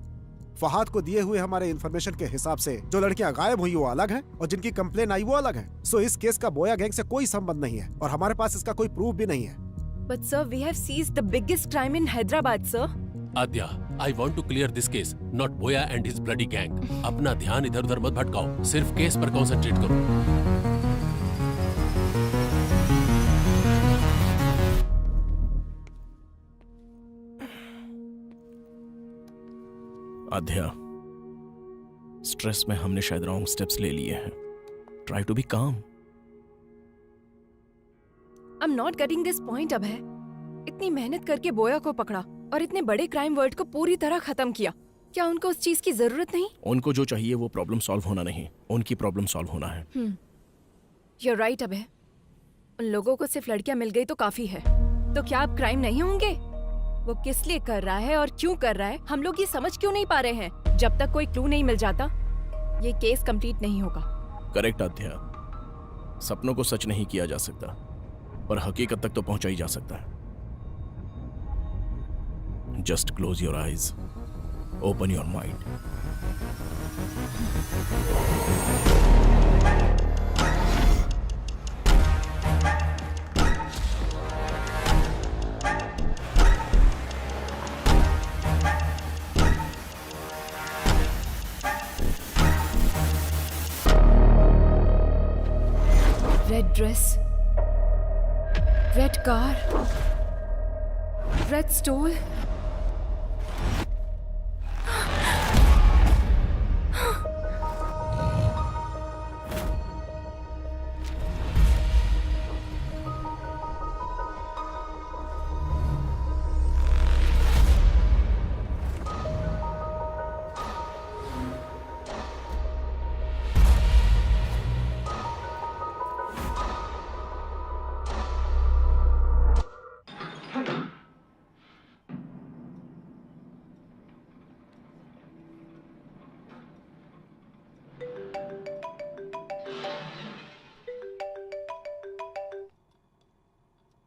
फहाद को दिए हुए हमारे इंफॉर्मेशन के हिसाब से जो लड़कियां गायब हुई वो अलग हैं और जिनकी कंप्लेन आई वो अलग है। सो इस केस का बोया गैंग से कोई संबंध नहीं है और हमारे पास इसका कोई प्रूफ भी नहीं है। But sir, we have seized the biggest crime in Hyderabad sir. Aadya, I want to clear this case, not Boya and his bloody gang. अपना ध्यान इधर उधर मत भटकाओ, सिर्फ केस पर कॉन्सेंट्रेट करो। आध्या, स्ट्रेस में हमने शायद रॉन्ग स्टेप्स ले लिए हैं। ट्राई टू बी काम। I am not getting this point. अब है इतनी मेहनत करके बोया को पकड़ा और इतने बड़े क्राइम वर्ल्ड को पूरी तरह खत्म किया, क्या उनको उस चीज की जरूरत नहीं? उनको जो चाहिए वो प्रॉब्लम सॉल्व होना नहीं, उनकी प्रॉब्लम सॉल्व होना है। You're right अब है। उन लोगों को सिर्फ लड़कियां मिल गई तो काफी है। तो क्या अब क्राइम नहीं होंगे? वो किस लिए कर रहा है और क्यों कर रहा है, हम लोग ये समझ क्यों नहीं पा रहे हैं? जब तक कोई क्लू नहीं मिल जाता ये केस कंप्लीट नहीं होगा। करेक्ट आध्या, सपनों को सच नहीं किया जा सकता, पर हकीकत तक तो पहुंचा ही जा सकता है। Just close your eyes, open your mind. Red dress, red car, red stole.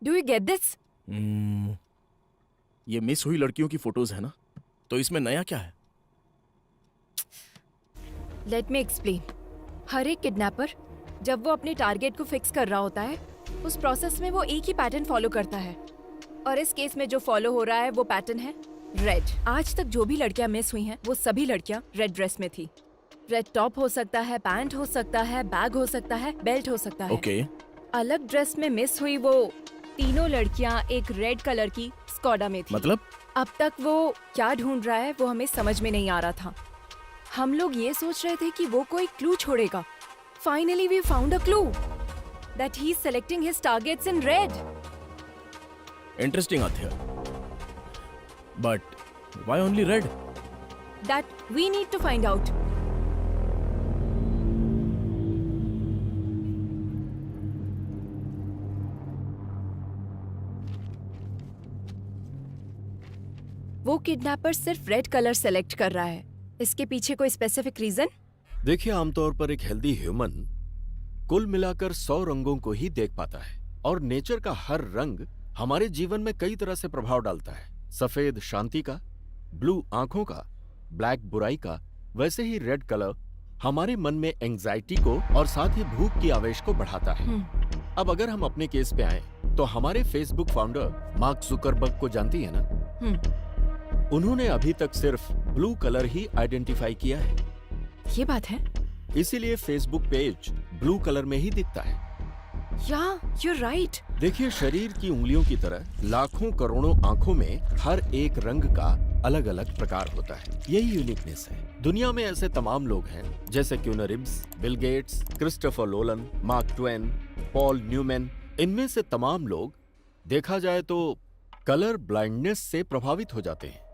Do you get this? ये मिस हुई लड़कियों की फोटोज है ना, तो इसमें नया क्या है? Let me explain. हर एक किडनैपर जब वो अपने टारगेट को फिक्स कर रहा होता है, उस प्रोसेस में वो एक ही पैटर्न फॉलो करता है, और इस केस में जो फॉलो हो रहा है वो पैटर्न है रेड। आज तक जो भी लड़कियां मिस हुई हैं, वो सभी लड़कियां रेड ड्रेस में थी। रेड टॉप हो सकता है, पैंट हो सकता है, बैग हो सकता है, बेल्ट हो सकता है। ओके। अलग ड्रेस में मिस हुई वो तीनों लड़कियां एक रेड कलर की स्कॉडा में थी। मतलब? अब तक वो क्या ढूंढ रहा है वो हमें समझ में नहीं आ रहा था। हम लोग ये सोच रहे थे कि वो कोई क्लू छोड़ेगा। Finally we found a clue that he is selecting his targets in red. Interesting Aadhya, but why only red? That we need to find out. वो किडनैपर सिर्फ रेड कलर सेलेक्ट कर रहा है। इसके पीछे कोई स्पेसिफिक रीजन? देखिए, आमतौर पर एक हेल्दी ह्यूमन कुल मिलाकर 100 रंगों को ही देख पाता है, और नेचर का हर रंग हमारे जीवन में कई तरह से प्रभाव डालता है। सफेद शांति का, ब्लू आंखों का, ब्लैक बुराई का, वैसे ही रेड कलर हमारे मन में एंजाइटी को और साथ ही भूख की आवेश को बढ़ाता है। अब अगर हम अपने केस पे आए तो हमारे फेसबुक फाउंडर मार्क जुकरबर्ग को जानती है ना? उन्होंने अभी तक सिर्फ ब्लू कलर ही आइडेंटिफाई किया है। ये बात है। इसीलिए फेसबुक पेज ब्लू कलर में ही दिखता है। you're right। देखिए, शरीर की उंगलियों की तरह लाखों करोड़ों आंखों में हर एक रंग का अलग अलग प्रकार होता है। यही यूनिकनेस है। दुनिया में ऐसे तमाम लोग हैं जैसे Keanu Reeves, Bill Gates, Christopher Nolan, Mark Twain, Paul Newman. इनमें से तमाम लोग देखा जाए तो कलर ब्लाइंडनेस से प्रभावित हो जाते हैं।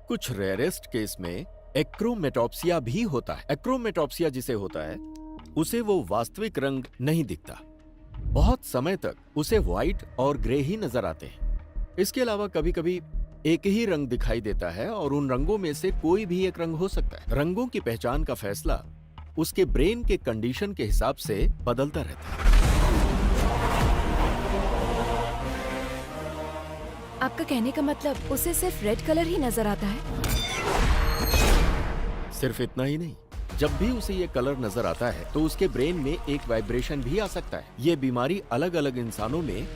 कुछ रेयरेस्ट केस में एक्रोमेटॉप्सिया भी होता है। एक्रोमेटॉप्सिया जिसे होता है उसे वो वास्तविक रंग नहीं दिखता। बहुत समय तक उसे व्हाइट और ग्रे ही नजर आते हैं। इसके अलावा कभी कभी एक ही रंग दिखाई देता है, और उन रंगों में से कोई भी एक रंग हो सकता है। रंगों की पहचान का फैसला उसके ब्रेन के कंडीशन के हिसाब से बदलता रहता है। आपका कहने का मतलब उसे सिर्फ रेड कलर ही नजर आता है? सिर्फ इतना ही नहीं, जब भी उसे ये कलर नजर आता है तो उसके ब्रेन में एक वाइब्रेशन भी आ सकता है। ये बीमारी अलग अलग इंसानों में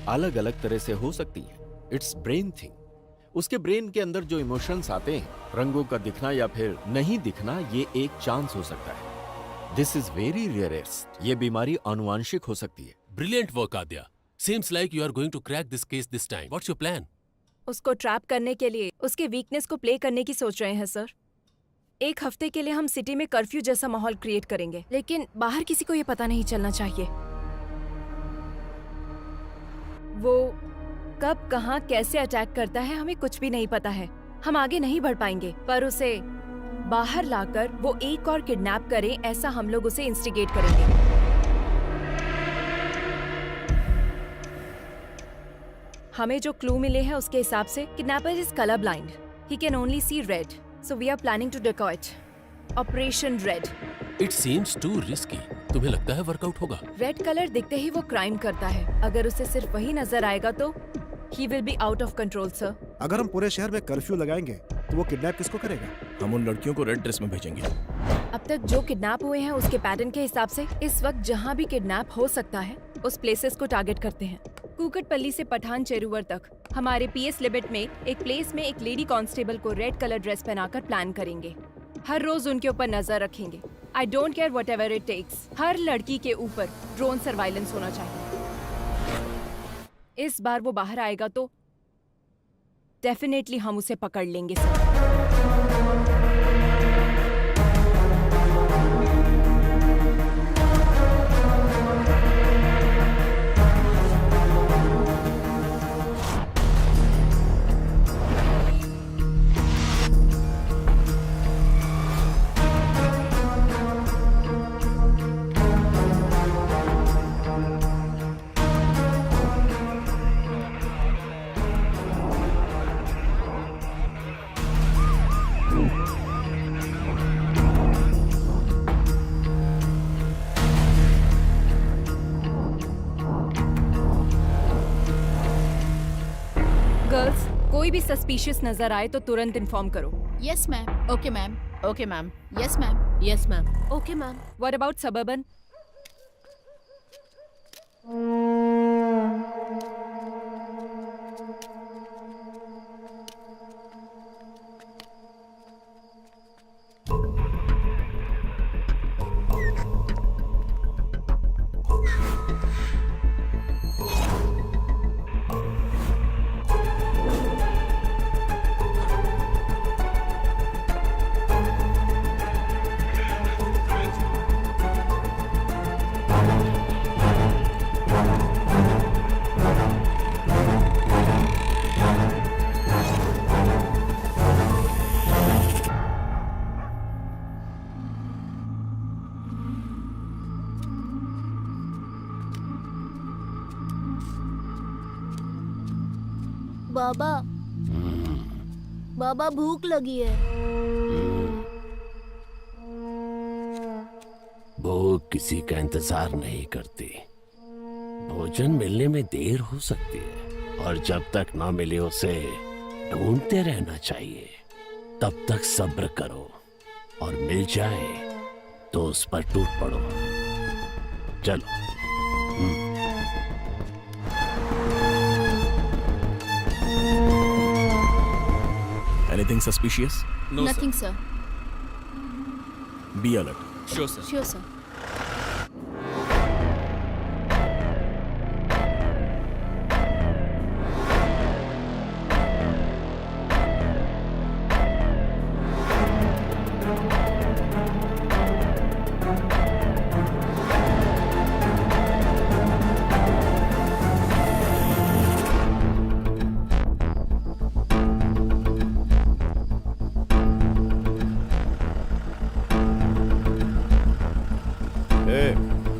अलग अलग तरह से हो सकती है। It's brain thing. उसके ब्रेन के अंदर जो इमोशंस आते हैं, रंगों का दिखना या फिर नहीं दिखना, ये एक चांस हो सकता है। This is very rarest. ये बीमारी आनुवांशिक हो सकती है। Brilliant work Aadya. Seems like you are going to crack this case this time. What's your plan? उसको ट्रैप करने के लिए उसके वीकनेस को प्ले करने की सोच रहे हैं सर। एक हफ्ते के लिए हम सिटी में कर्फ्यू जैसा माहौल क्रिएट करेंगे, लेकिन बाहर किसी को ये पता नहीं चलना चाहिए। वो कब, कहाँ, कैसे अटैक करता है हमें कुछ भी नहीं पता है। हम आगे नहीं बढ़ पाएंगे, पर उसे बाहर लाकर वो एक और किडनैप करे, ऐसा हम लोग उसे इंस्टिगेट करेंगे। हमें जो क्लू मिले हैं उसके हिसाब से kidnapper is colour blind. He can only see red, so we are planning to decoy it. Operation red. It seems too risky. तुम्हें लगता है वर्कआउट होगा? रेड कलर दिखते ही वो क्राइम करता है। अगर उसे सिर्फ वही नजर आएगा तो he will be out of control, sir। अगर हम पूरे शहर में कर्फ्यू लगाएंगे तो वो किडनैप किसको करेगा? हम उन लड़कियों को रेड ड्रेस में भेजेंगे। अब तक जो किडनैप हुए हैं उसके पैटर्न के हिसाब से इस वक्त जहाँ भी किडनैप हो सकता है उस प्लेसेस को टारगेट करते हैं। कुकटपल्ली से पठान चेरुवर तक हमारे पीएस लिमिट में एक प्लेस में एक लेडी कांस्टेबल को रेड कलर ड्रेस पहनाकर प्लान करेंगे। हर रोज उनके ऊपर नजर रखेंगे। I don't care whatever it takes. हर लड़की के ऊपर ड्रोन सर्वाइलेंस होना चाहिए। इस बार वो बाहर आएगा तो डेफिनेटली हम उसे पकड़ लेंगे सर। गर्ल्स, कोई भी सस्पिशियस नजर आए तो तुरंत इन्फॉर्म करो। Yes ma'am. Okay ma'am. Okay ma'am. Yes ma'am. Yes ma'am. Okay ma'am. What about suburban? बाबा बाबा भूख लगी है। भूख किसी का इंतजार नहीं करती। भोजन मिलने में देर हो सकती है और जब तक ना मिले उसे ढूंढते रहना चाहिए। तब तक सब्र करो और मिल जाए तो उस पर टूट पड़ो। चलो। Anything suspicious? No, Nothing, sir. Be alert. Sure, sir. Sure, sir.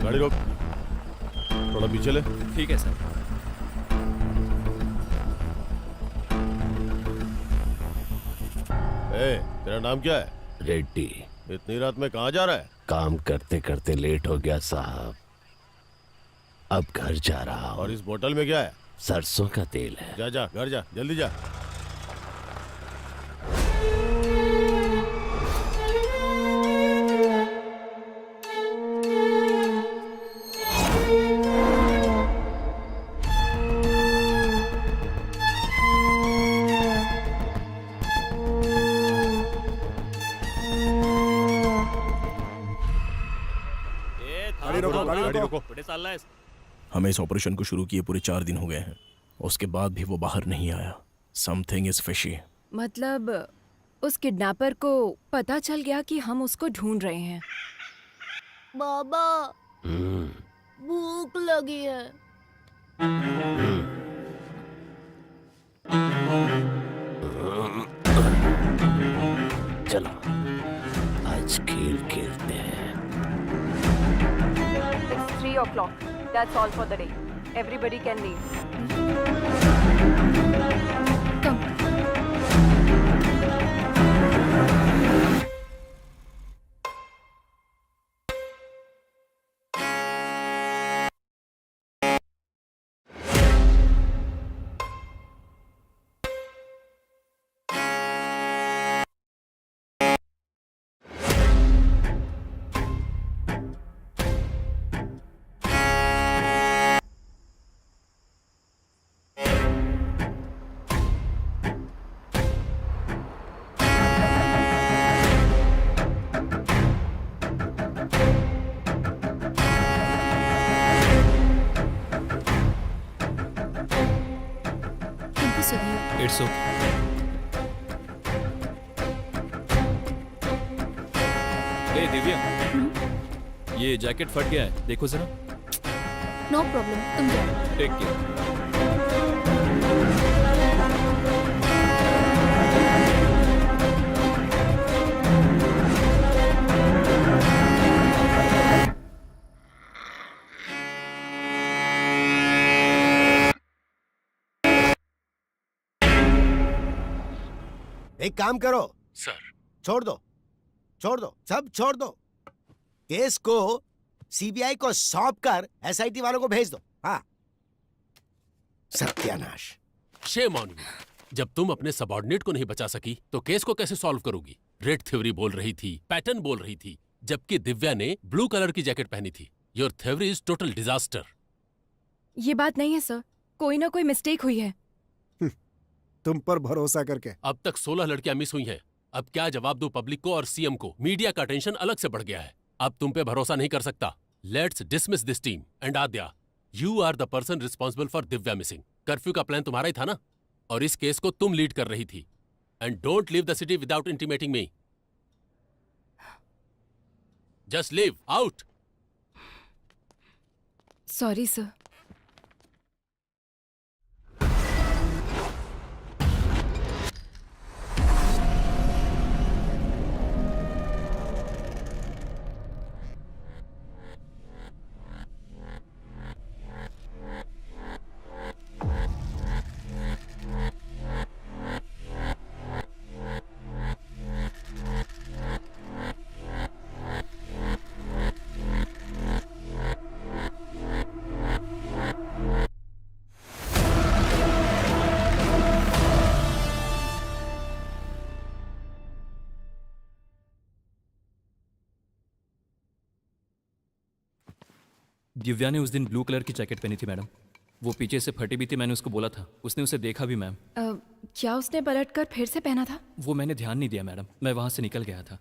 गाड़ी रोक, थोड़ा पीछे ले। ठीक है सर। तेरा नाम क्या है? रेड्डी। इतनी रात में कहाँ जा रहा है? काम करते करते लेट हो गया साहब, अब घर जा रहा हूँ। और इस बोतल में क्या है? सरसों का तेल है। जा जा, घर जा, जल्दी जा। हमें इस ऑपरेशन को शुरू किए पूरे 4 दिन हो गए हैं, उसके बाद भी वो बाहर नहीं आया। Something is fishy. मतलब उस किडनैपर को पता चल गया कि हम उसको ढूंढ रहे हैं। बाबा भूख लगी है। चलो आज खेल खेलते हैं। It's 3 o'clock. That's all for the day. Everybody can leave. Come. It's okay. हे दिव्या, ये जैकेट फट गया है, देखो जरा। नो प्रॉब्लम, तुम जाओ। Take care. एक काम करो सर। छोड़ दो, सब छोड़ दो। केस को सीबीआई को सौंप कर एसआईटी वालों को भेज दो। हाँ, सत्यानाश। Shame on you. जब तुम अपने सबऑर्डिनेट को नहीं बचा सकी तो केस को कैसे सॉल्व करोगी? रेड थ्योरी बोल रही थी, पैटर्न बोल रही थी, जबकि दिव्या ने ब्लू कलर की जैकेट पहनी थी। Your theory is total disaster. ये बात नहीं है सर, कोई ना कोई मिस्टेक हुई है। तुम पर भरोसा करके। अब तक 16 लड़कियां मिस हुई हैं। अब क्या जवाब दूं पब्लिक को और सीएम को? मीडिया का टेंशन अलग से बढ़ गया है। अब तुम पे भरोसा नहीं कर सकता। Let's dismiss this team and Aadya, you are the person responsible for Divya missing. Curfew का प्लान तुम्हारा ही था ना, और इस केस को तुम लीड कर रही थी। And don't leave the city without intimating me. Just leave out. Sorry sir. Divya ने उस दिन ब्लू कलर की जैकेट पहनी थी मैडम। वो पीछे से फटी भी थी, मैंने उसको बोला था, उसने उसे देखा भी मैम। क्या उसने पलटकर फिर से पहना था? वो मैंने ध्यान नहीं दिया मैडम, मैं वहां से निकल गया था।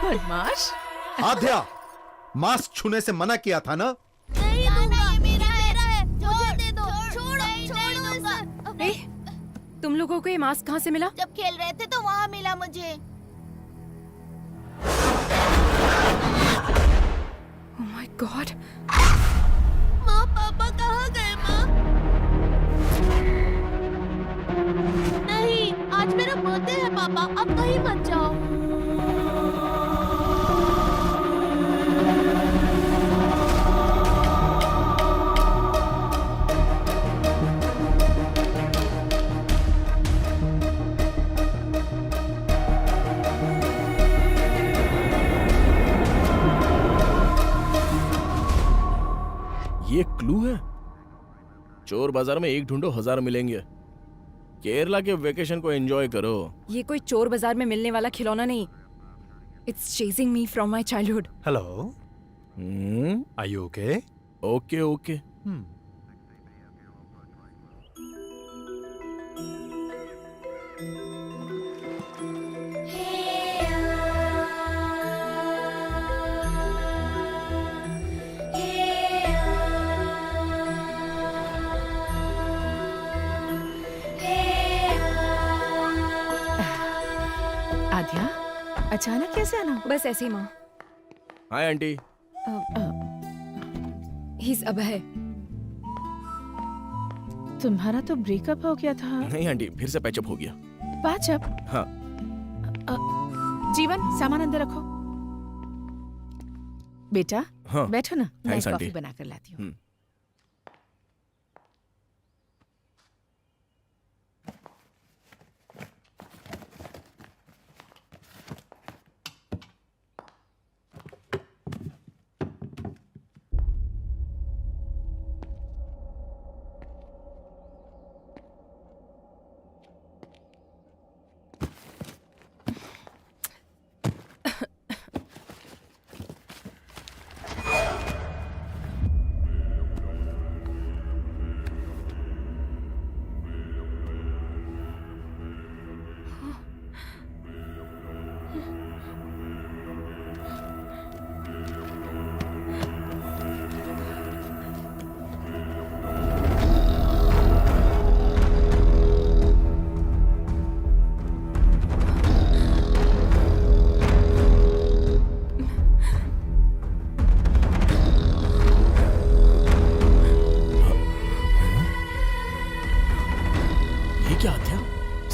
बदमाश। आद्या, मास्क छूने से मना किया था ना? तुम लोगों को ये मास्क कहाँ से मिला? जब खेल रहे थे तो वहाँ मिला मुझे। Oh my God! माँ पापा कहाँ गए माँ? नहीं, आज मेरा बर्थडे है पापा, अब कहीं मत जाओ। ये क्लू है? चोर बाजार में एक ढूंढो 1000 मिलेंगे। केरला के वेकेशन को एंजॉय करो। ये कोई चोर बाजार में मिलने वाला खिलौना नहीं। It's chasing me from my childhood. Hello. Are you okay? Okay, okay. अचानक कैसे आना? बस ऐसे ही माँ। Hi aunty. ही अभय। तुम्हारा तो ब्रेकअप हो गया था। नहीं आंटी, फिर से पैचअप हो गया। पैचअप? हाँ। जीवन, सामान अंदर रखो। बेटा, हाँ। बैठो ना, मैं थैंक्स कॉफी आंटी। बना कर लाती हूँ।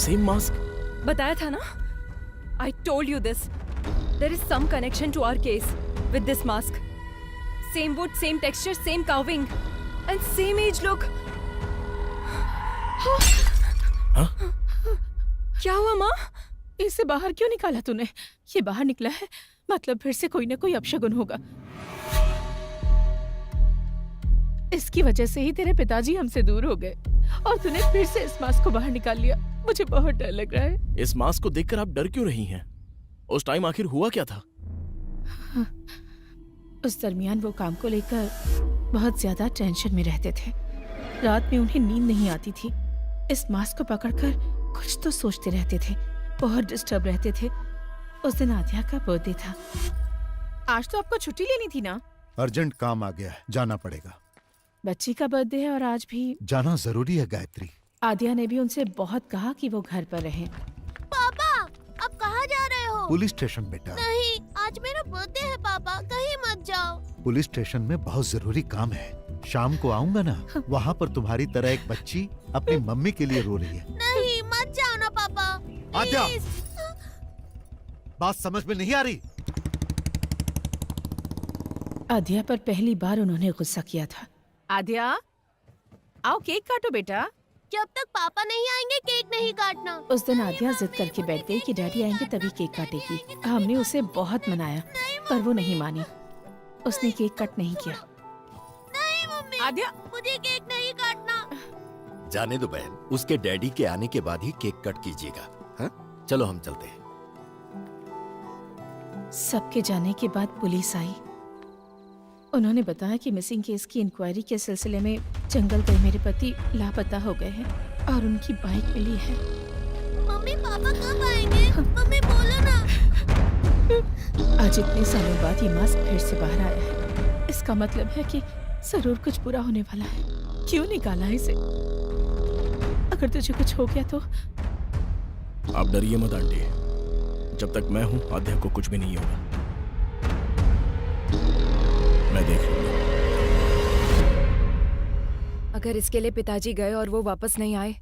Same mask. बताया था ना, I told you this. There is some connection to our case with this mask. Same wood, same texture, same carving, and same age look. क्या हुआ माँ? इसे बाहर क्यों निकाला तूने? ये बाहर निकला है, मतलब फिर से कोई ना कोई अपशगुन होगा। इसकी वजह से ही तेरे पिताजी हमसे दूर हो गए और तूने फिर से इस मास्क को बाहर निकाल लिया। मुझे बहुत डर लग रहा है। इस मास्क को देखकर आप डर क्यों रही हैं? उस टाइम आखिर हुआ क्या था? उस दरमियान वो काम को लेकर बहुत ज्यादा टेंशन में रहते थे। रात में उन्हें नींद नहीं आती थी। इस मास्क को पकड़कर कुछ तो सोचते रहते थे, बहुत डिस्टर्ब रहते थे। उस दिन आद्या का बर्थडे था। आज तो आपको छुट्टी लेनी थी ना? अर्जेंट काम आ गया है, जाना पड़ेगा। बच्ची का बर्थडे है और आज भी जाना जरूरी है गायत्री। आद्या ने भी उनसे बहुत कहा कि वो घर पर रहें। पापा, अब कहाँ जा रहे हो? पुलिस स्टेशन बेटा। नहीं, आज मेरा बर्थडे है पापा, कहीं मत जाओ। पुलिस स्टेशन में बहुत जरूरी काम है। शाम को आऊंगा ना, वहाँ पर तुम्हारी तरह एक बच्ची अपनी मम्मी के लिए रो रही है। नहीं, मत जाओ ना पापा। आद्या, बात समझ में नहीं आ रही? आद्या पर पहली बार उन्होंने गुस्सा किया था। आद्या, आओ केक काटो बेटा। जब तक पापा नहीं आएंगे केक नहीं काटना। उस दिन आद्या जिद करके बैठ गई कि डैडी आएंगे तभी केक काटेगी। हमने उसे बहुत मनाया पर वो नहीं मानी। उसने केक कट नहीं किया। नहीं मम्मी, आद्या, मुझे केक नहीं काटना। जाने दो बहन, उसके डैडी के आने के बाद ही केक कट कीजिएगा। हाँ? चलो हम चलते हैं। सबके जाने के बाद पुलिस आई। उन्होंने बताया कि मिसिंग केस की इंक्वायरी के सिलसिले में जंगल गए मेरे पति लापता हो गए हैं और उनकी बाइक मिली है। मम्मी, पापा कब आएंगे? मम्मी बोलो ना। आज इतने सालों बाद ये मास्क फिर से बाहर आया है। इसका मतलब है कि जरूर कुछ बुरा होने वाला है। क्यों निकाला इसे? अगर तुझे कुछ हो गया तो? आप डरिए मत आंटी, जब तक मैं हूँ आद्या को कुछ भी नहीं होगा। मैं देख लूंगा। अगर इसके लिए पिताजी गए और वो वापस नहीं आए,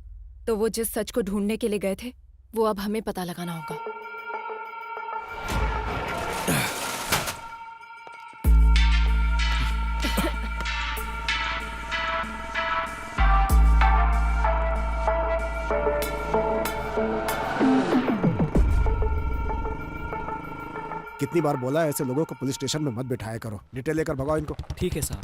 तो वो जिस सच को ढूंढने के लिए गए थे वो अब हमें पता लगाना होगा। कितनी बार बोला है ऐसे लोगों को पुलिस स्टेशन में मत बिठाया करो। डिटेल लेकर भगाओ इनको। ठीक है साहब।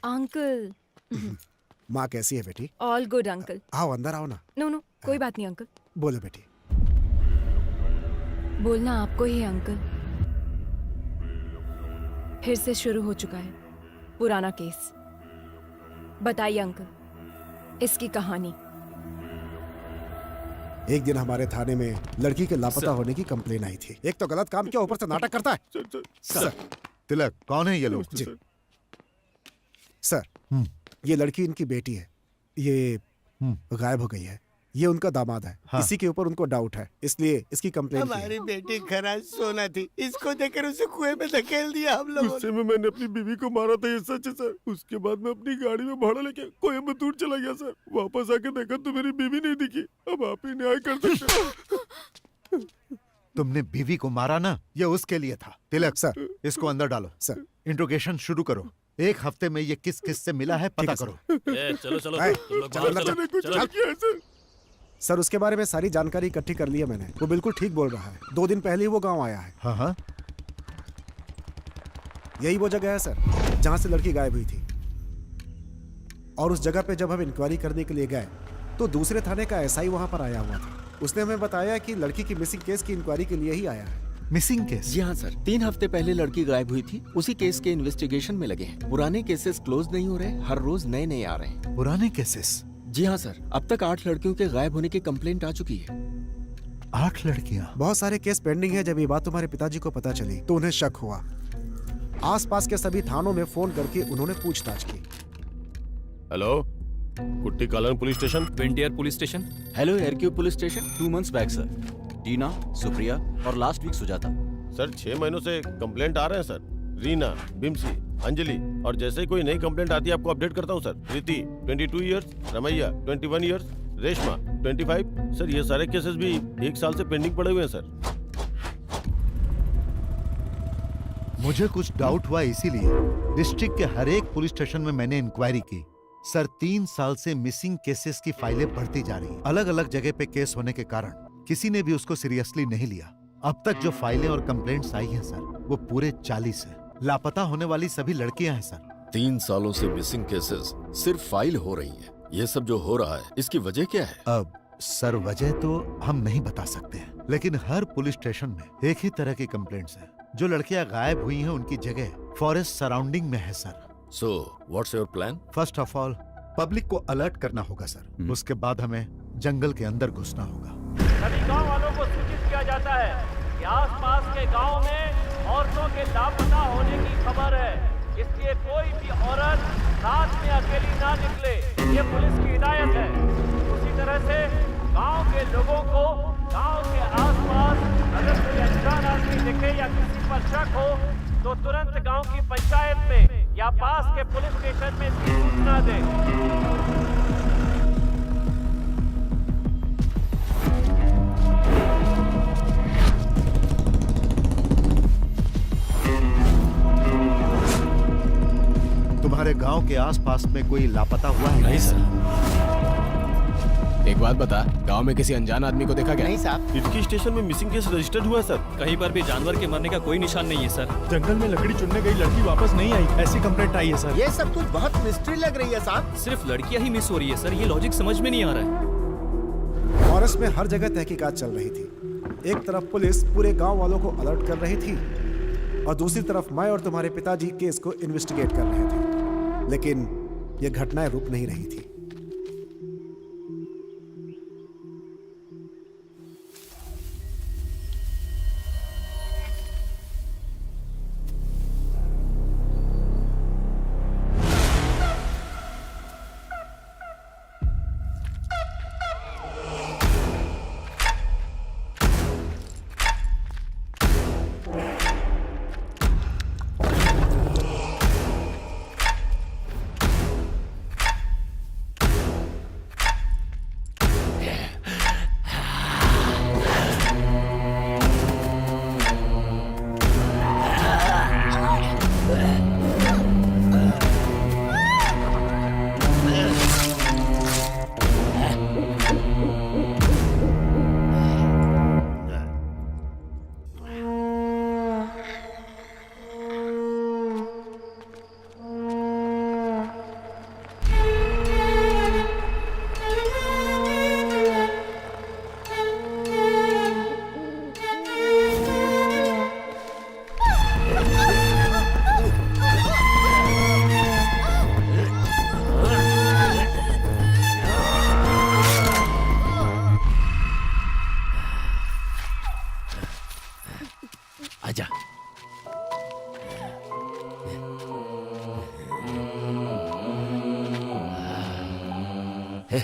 अंकल। माँ कैसी है बेटी? All good uncle. आओ अंदर आओ ना। नो नो, कोई बात नहीं अंकल। बोलो बेटी। बोलना आपको ही है अंकल। फिर से शुरू हो चुका है पुराना केस। बताइए अंकल, इसकी कहानी। एक दिन हमारे थाने में लड़की के लापता होने की कंप्लेन आई थी। एक तो गलत काम किया, ऊपर से नाटक करता है। सर, तिलक, कौन है ये लोग? सर, ये लड़की इनकी बेटी है, ये गायब हो गई है। ये उनका दामाद है। हाँ। इसी के ऊपर उनको डाउट है, इसलिए इसकी कंप्लेंट की है। हमारी बेटी खरा सोना थी, इसको देखकर उसे कुएं में धकेल दिया हम लोगों गुस्से में मैंने अपनी बीवी को मारा था, ये सच है सर। उसके बाद मैं अपनी गाड़ी में भाड़ा लेके कोयम्बतूर चला गया सर। वापस आके देखा तो मेरी बीवी नहीं दिखी। अब आप ही न्याय कर सकते। तुमने बीवी को मारा ना, ये उसके लिए था। तिलक सर, इसको अंदर डालो। सर, इंट्रोगेशन शुरू करो। एक हफ्ते में ये किस किस से मिला है पता करो। चलो चलो ए, तुम लोग चलो, बाहर चलो, चलो। सर, उसके बारे में सारी जानकारी इकट्ठी कर ली है मैंने। वो बिल्कुल ठीक बोल रहा है। 2 दिन पहले ही वो गांव आया है। हाँ हाँ, यही वो जगह है सर जहां से लड़की गायब हुई थी। और उस जगह पे जब हम इंक्वायरी करने के लिए गए तो दूसरे थाने का एसआई वहां पर आया हुआ था। उसने हमें बताया कि लड़की की मिसिंग केस की इंक्वायरी के लिए ही आया है। Missing case? जी हाँ सर, 3 हफ्ते पहले लड़की गायब हुई थी, उसी केस के इन्वेस्टिगेशन में लगे हैं। पुराने केसेस क्लोज नहीं हो रहे, हर रोज नए नए आ रहे हैं। पुराने केसेस? जी हाँ सर, अब तक 8 लड़कियों के गायब होने की कंप्लेंट आ चुकी है। 8 लड़कियां? बहुत सारे केस पेंडिंग है। जब ये बात तुम्हारे पिताजी को पता चली तो उन्हें शक हुआ। आसपास के सभी थानों में फोन करके उन्होंने पूछताछ की। हेलो, कुट्टी कालन पुलिस स्टेशन। ट्वेंटियर पुलिस स्टेशन। हेलो, एयरक्यू police station. 2 months back sir, Tina, Supriya और लास्ट वीक सुजाता। सर 6 महीनों से कंप्लेंट आ रहे हैं सर। रीना, बिम्सी, अंजलि, और जैसे ही कोई नई कंप्लेंट आती है आपको अपडेट करता हूँ sir. Preeti 22 years, Ramaiah 21 years, Reshma 25। Sir ये सारे केसेस भी 1 साल से पेंडिंग पड़े हुए हैं सर। मुझे कुछ डाउट हुआ, इसीलिए डिस्ट्रिक्ट के हर एक पुलिस स्टेशन में मैंने इंक्वायरी की। सर 3 साल से मिसिंग केसेस की फाइलें बढ़ती जा रही हैं। अलग अलग जगह पे केस होने के कारण किसी ने भी उसको सीरियसली नहीं लिया। अब तक जो फाइलें और कंप्लेंट्स आई हैं सर, वो पूरे 40 है। लापता होने वाली सभी लड़कियां हैं सर। 3 सालों से मिसिंग केसेस सिर्फ फाइल हो रही हैं। ये सब जो हो रहा है, इसकी वजह क्या है? अब सर वजह तो हम नहीं बता सकते हैं, लेकिन हर पुलिस स्टेशन में एक ही तरह की कंप्लेंट्स हैं। जो लड़कियां गायब हुई हैं उनकी जगह फॉरेस्ट सराउंडिंग में है sir. So what's your plan? First of all public को अलर्ट करना होगा सर। उसके बाद हमें जंगल के अंदर घुसना होगा। सभी गांव वालों को सूचित किया जाता है कि आसपास के गांव में औरतों के लापता होने की खबर है, इसलिए कोई भी औरत रात में अकेली ना निकले, ये पुलिस की हिदायत है। उसी तरह से गांव के लोगों को गांव के आसपास अगर कोई अनजान आदमी दिखे या किसी पर शक हो तो तुरंत गांव की पंचायत में या पास के पुलिस स्टेशन में इसकी सूचना दें। तुम्हारे गांव के आसपास में कोई लापता हुआ है? नहीं सर। एक बात बता, गांव में किसी अनजान आदमी को देखा क्या? नहीं साहब। इटकी स्टेशन में मिसिंग केस रजिस्टर्ड हुआ है सर। कहीं पर भी जानवर के मरने का कोई निशान नहीं है सर। जंगल में लकड़ी चुनने गई लड़की वापस नहीं आई, ऐसी कंप्लेंट आई है सर। ये सब कुछ बहुत मिस्ट्री लग रही है साहब। सिर्फ लड़कियां ही मिस हो रही है सर, ये लॉजिक समझ में नहीं आ रहा है। फॉरेस्ट में हर जगह तहकीकात चल रही थी। एक तरफ पुलिस पूरे गांव वालों को अलर्ट कर रही थी और दूसरी तरफ मैं और तुम्हारे पिताजी केस को इन्वेस्टिगेट कर रहे थे, लेकिन ये घटनाएं रुक नहीं रही थी। बाबा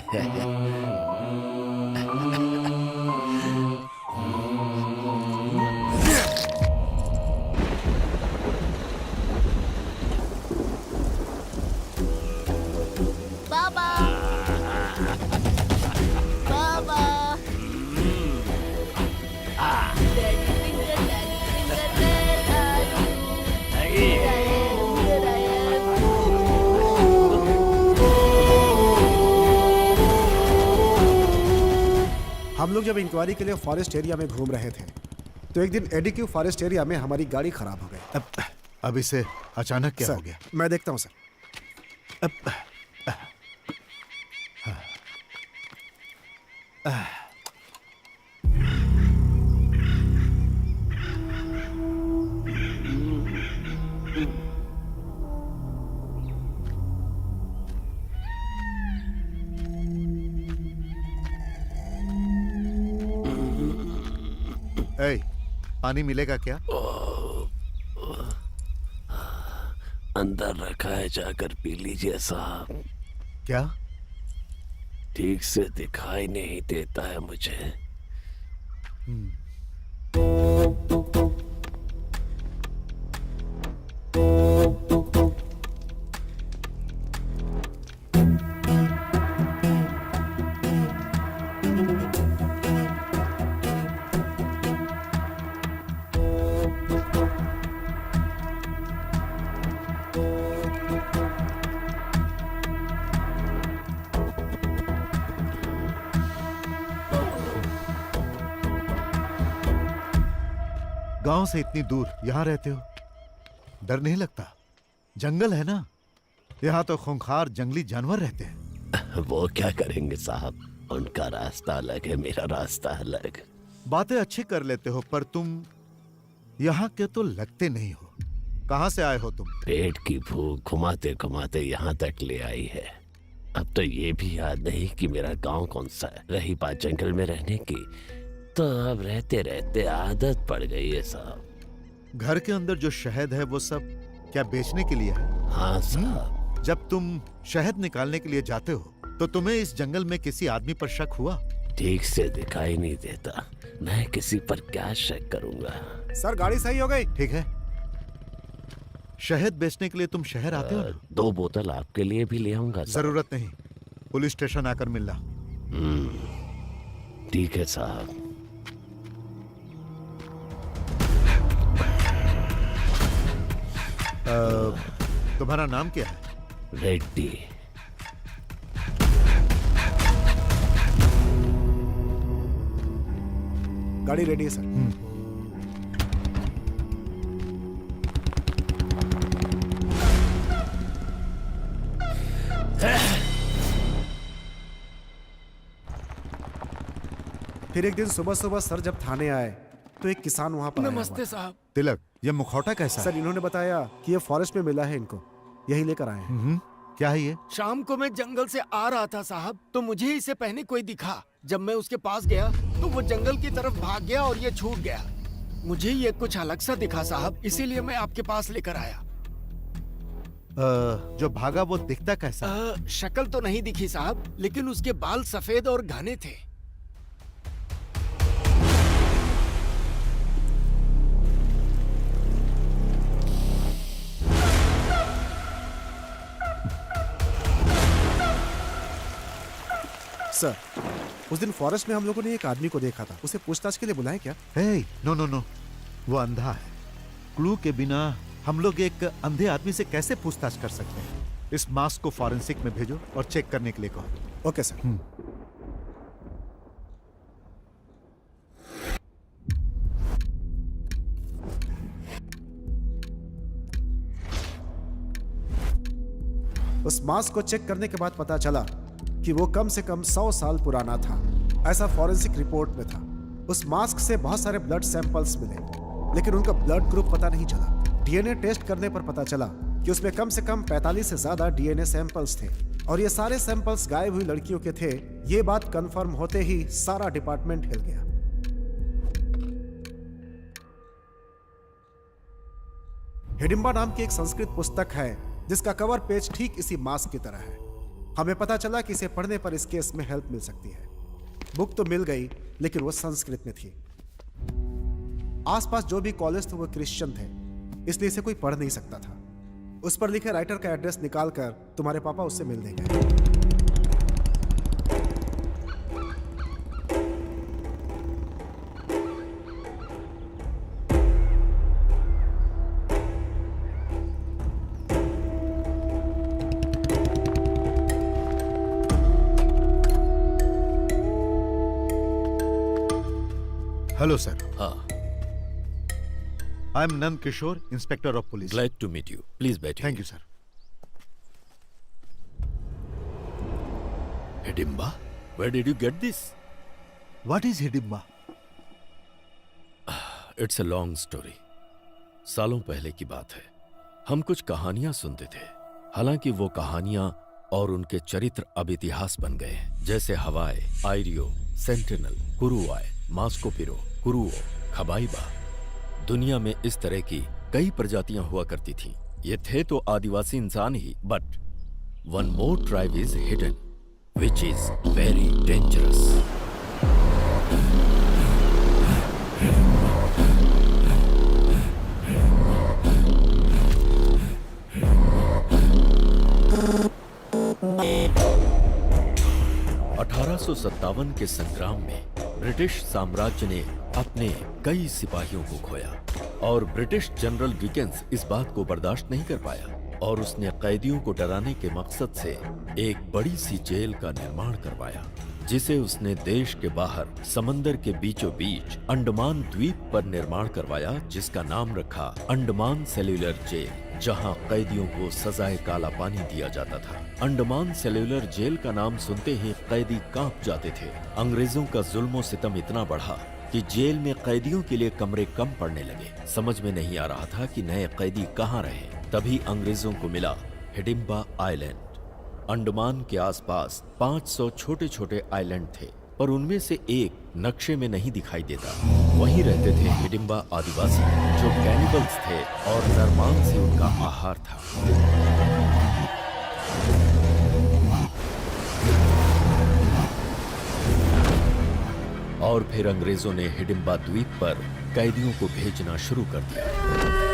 बाबा हम लोग जब इंक्वायरी के लिए फॉरेस्ट एरिया में घूम रहे थे तो एक दिन एडीक्यू फॉरेस्ट एरिया में हमारी गाड़ी खराब हो गई। अब इसे अचानक क्या हो गया? मैं देखता हूँ सर। ए, पानी मिलेगा क्या? अंदर रखा है, जाकर पी लीजिए साहब। क्या? ठीक से दिखाई नहीं देता है मुझे। गांव से इतनी दूर यहां रहते हो, डर नहीं लगता? जंगल है ना, यहाँ तो खूंखार जंगली जानवर रहते हैं। वो क्या करेंगे साहब, उनका रास्ता अलग है, मेरा रास्ता अलग। बातें अच्छी कर लेते हो पर तुम यहाँ के तो लगते नहीं हो। कहाँ से आए हो तुम? पेट की भूख घुमाते घुमाते यहाँ तक ले आई है। अब तो ये भी याद नहीं कि मेरा गांव कौन सा है। रही बात जंगल में रहने की, तो अब रहते रहते आदत पड़ गई है साहब। घर के अंदर जो शहद है वो सब क्या बेचने के लिए है? हाँ साहब। जब तुम शहद निकालने के लिए जाते हो तो तुम्हें इस जंगल में किसी आदमी पर शक हुआ? ठीक से दिखाई नहीं देता, मैं किसी पर क्या शक करूंगा। सर गाड़ी सही हो गई। ठीक है। शहद बेचने के लिए तुम शहर आते हो ना? 2 बोतल आपके लिए भी ले आऊंगा। जरूरत नहीं, पुलिस स्टेशन आकर मिलना। ठीक है साहब। तुम्हारा नाम क्या है? रेड्डी। गाड़ी रेडी है सर। फिर एक दिन सुबह सुबह सर जब थाने आए तो एक किसान वहां पर नमस्ते साहब। तिलक, ये मुखौटा कैसा सर इन्होंने बताया कि ये फॉरेस्ट में मिला है इनको, यही लेकर आए हैं। क्या है ये? शाम को मैं जंगल से आ रहा था साहब, तो मुझे इसे पहने कोई दिखा। जब मैं उसके पास गया तो वो जंगल की तरफ भाग गया और ये छूट गया। मुझे ये कुछ अलग सा दिखा साहब, इसीलिए मैं आपके पास लेकर आया। जो भागा वो दिखता कैसा? शक्ल तो नहीं दिखी साहब, लेकिन उसके बाल सफेद और घने थे। सर उस दिन फॉरेस्ट में हम लोगों ने एक आदमी को देखा था, उसे पूछताछ के लिए बुलाएं क्या? नो, वो अंधा है। क्लू के बिना हम लोग एक अंधे आदमी से कैसे पूछताछ कर सकते हैं? इस मास्क को फॉरेंसिक में भेजो और चेक करने के लिए कहो। Okay sir. उस मास्क को चेक करने के बाद पता चला कि वो कम से कम 100 साल पुराना था, ऐसा फॉरेंसिक रिपोर्ट में था। उस मास्क से बहुत सारे ब्लड सैंपल्स मिले, लेकिन उनका ब्लड ग्रुप पता नहीं चला। डीएनए टेस्ट करने पर पता चला कि उसमें कम से कम 45 से ज्यादा डीएनए सैंपल्स थे और ये सारे सैंपल्स गायब हुई लड़कियों के थे। ये बात कंफर्म होते ही सारा डिपार्टमेंट हिल गया। हिडिंबा नाम की एक संस्कृत पुस्तक है जिसका कवर पेज ठीक इसी मास्क की तरह है। हमें पता चला कि इसे पढ़ने पर इस केस में हेल्प मिल सकती है। बुक तो मिल गई, लेकिन वो संस्कृत में थी। आसपास जो भी कॉलेज थे वो क्रिश्चियन थे, इसलिए इसे कोई पढ़ नहीं सकता था। उस पर लिखे राइटर का एड्रेस निकालकर तुम्हारे पापा उससे मिलने गए। Hello sir. हाँ, I am Nand Kishore, inspector of police. Glad to meet you. Please बैठिए। Thank you sir. Hidimba, where did you get this? What is Hidimba? It's a long story. सालों पहले की बात है। हम कुछ कहानियां सुनते थे। हालांकि वो कहानियां और उनके चरित्र अब इतिहास बन गए हैं, जैसे हवाई, आयरियो, सेंटिनल, कुरुआय, मास्कोपिरो, कुरुओ, खबाइबा। दुनिया में इस तरह की कई प्रजातियां हुआ करती थीं। ये थे तो आदिवासी इंसान ही, but one more tribe is hidden, which is very dangerous. सत्तावन के संग्राम में ब्रिटिश साम्राज्य ने अपने कई सिपाहियों को खोया और ब्रिटिश जनरल डिकेंस इस बात को बर्दाश्त नहीं कर पाया और उसने कैदियों को डराने के मकसद से एक बड़ी सी जेल का निर्माण करवाया, जिसे उसने देश के बाहर समंदर के बीचों बीच अंडमान द्वीप पर निर्माण करवाया, जिसका नाम रखा अंडमान सेल्यूलर जेल, जहां कैदियों को सजाए काला पानी दिया जाता था। अंडमान सेल्यूलर जेल का नाम सुनते ही कैदी कांप जाते थे। अंग्रेजों का जुल्म सितम इतना बढ़ा कि जेल में कैदियों के लिए कमरे कम पड़ने लगे। समझ में नहीं आ रहा था कि नए कैदी कहाँ रहे। तभी अंग्रेजों को मिला हिडिंबा आइलैंड। अंडमान के आसपास 500 छोटे छोटे आइलैंड थे, पर उनमें से एक नक्शे में नहीं दिखाई देता। वहीं रहते थे हिडिंबा आदिवासी, जो कैनिबल्स थे और नरमांस से उनका आहार था। और फिर अंग्रेजों ने हिडिंबा द्वीप पर कैदियों को भेजना शुरू कर दिया।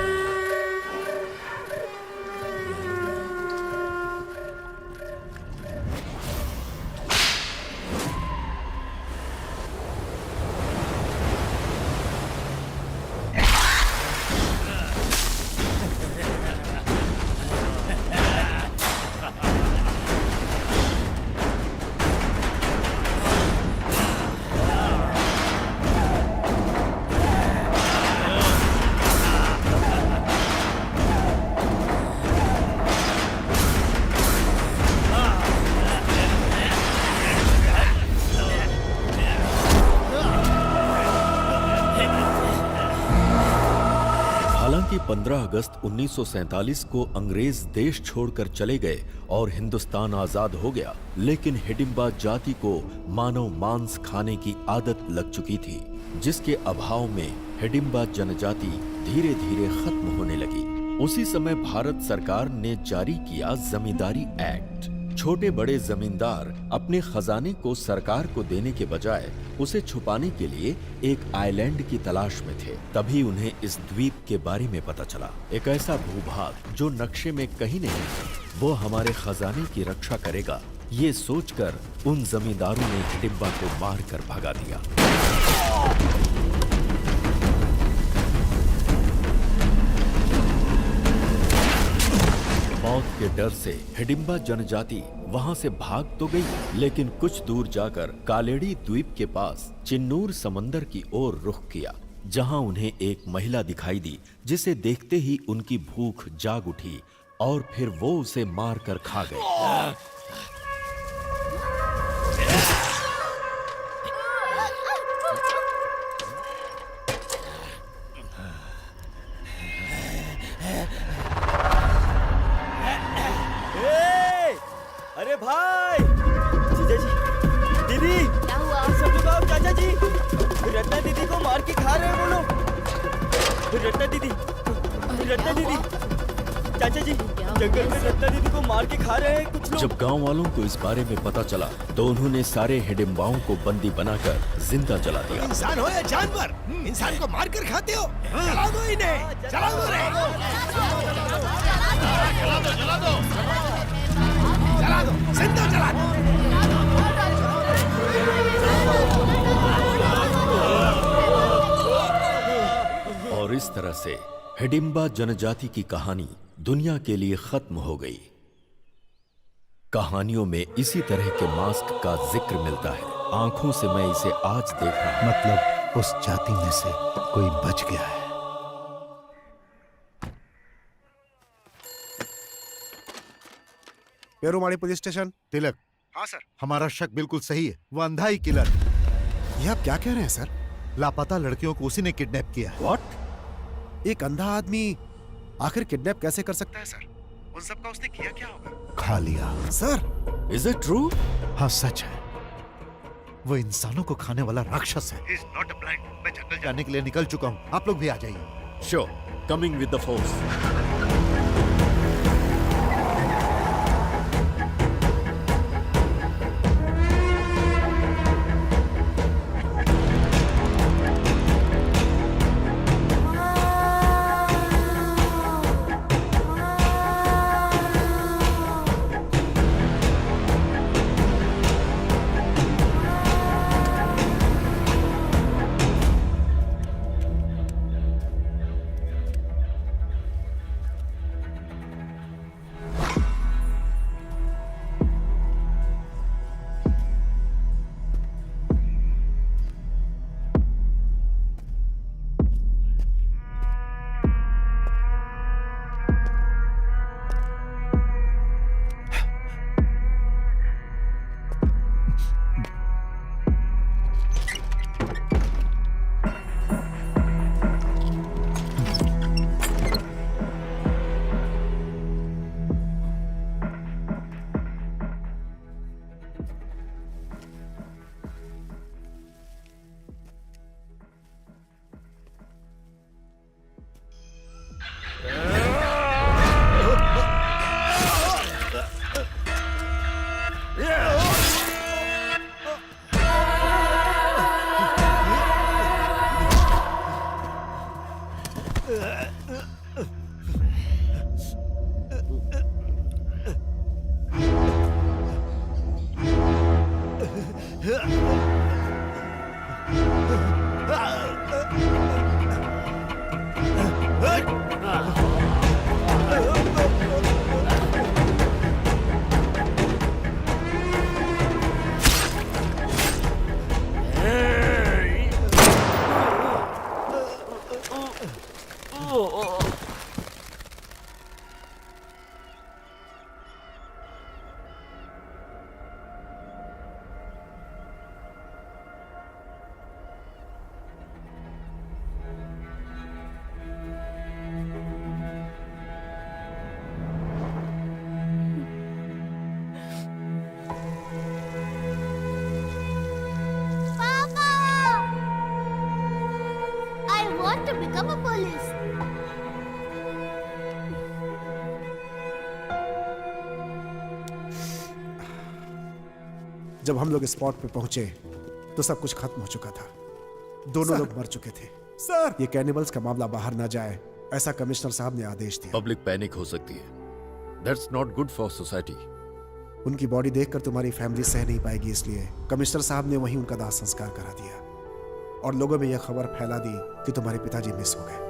हालांकि 15 अगस्त 1947 को अंग्रेज देश छोड़कर चले गए और हिंदुस्तान आजाद हो गया, लेकिन हिडिंबा जाति को मानव मांस खाने की आदत लग चुकी थी, जिसके अभाव में हिडिंबा जनजाति धीरे धीरे खत्म होने लगी। उसी समय भारत सरकार ने जारी किया जमींदारी एक्ट। छोटे बड़े जमींदार अपने खजाने को सरकार को देने के बजाय उसे छुपाने के लिए एक आइलैंड की तलाश में थे। तभी उन्हें इस द्वीप के बारे में पता चला, एक ऐसा भूभाग जो नक्शे में कहीं नहीं है, वो हमारे खजाने की रक्षा करेगा। ये सोचकर उन जमींदारों ने हिडिंबा को मार कर भगा दिया। मौत के डर से हिडिंबा जनजाति वहां से भाग तो गई, लेकिन कुछ दूर जाकर कालेड़ी द्वीप के पास चिन्नूर समंदर की ओर रुख किया, जहां उन्हें एक महिला दिखाई दी, जिसे देखते ही उनकी भूख जाग उठी और फिर वो उसे मारकर खा गए। अरे भाई, जीजा जी, दीदी, क्या हुआ? सब लोग आओ, चाचा जी, रत्ना दीदी को मार के खा रहे हैं वो लोग। रत्ना दीदी, चाचा जी, जंगल में रत्ना दीदी को मार के खा रहे हैं कुछ लोग। जब गांव वालों को इस बारे में पता चला तो उन्होंने सारे हिडिंबाओं को बंदी बनाकर जिंदा जला दिया। इंसान हो या जानवर, इंसान को मार कर खाते हो। जला दो इन्हें, जला दो रे। जला दो, जला दो, जला दो, जिंदा जला दो। और इस तरह से हिडिंबा जनजाति की कहानी दुनिया के लिए खत्म हो गई। कहानियों में इसी तरह के मास्क का जिक्र मिलता है। आंखों से मैं इसे आज देखा। मतलब उस जाति में से कोई बच गया है। पेरुमाड़ी पुलिस स्टेशन। तिलक। हाँ सर। हमारा शक बिल्कुल सही है, वो अंधा ही किलर। ये आप क्या कह रहे हैं सर? लापता लड़कियों को उसी ने किडनैप किया है। What? एक अंधा आदमी आखिर किडनैप कैसे कर सकता है सर? उन सब का उसने किया क्या होगा? खा लिया। Sir, is it true? हाँ सच है, वो इंसानों को खाने वाला राक्षस है। He is not a blind. मैं जंगल जाने के लिए निकल चुका हूँ, आप लोग भी आ जाइए। Sure, coming with the force. to become a police. जब हम लोग स्पॉट पे पहुंचे तो सब कुछ खत्म हो चुका था। दोनों लोग मर चुके थे। सर, ये कैनिबल्स का मामला बाहर ना जाए, ऐसा कमिश्नर साहब ने आदेश दिया। पब्लिक पैनिक हो सकती है। That's not good for society. उनकी बॉडी देखकर तुम्हारी फैमिली सह नहीं पाएगी, इसलिए कमिश्नर साहब ने वहीं उनका दाह संस्कार करा दिया और लोगों में यह खबर फैला दी कि तुम्हारे पिताजी मिस हो गए।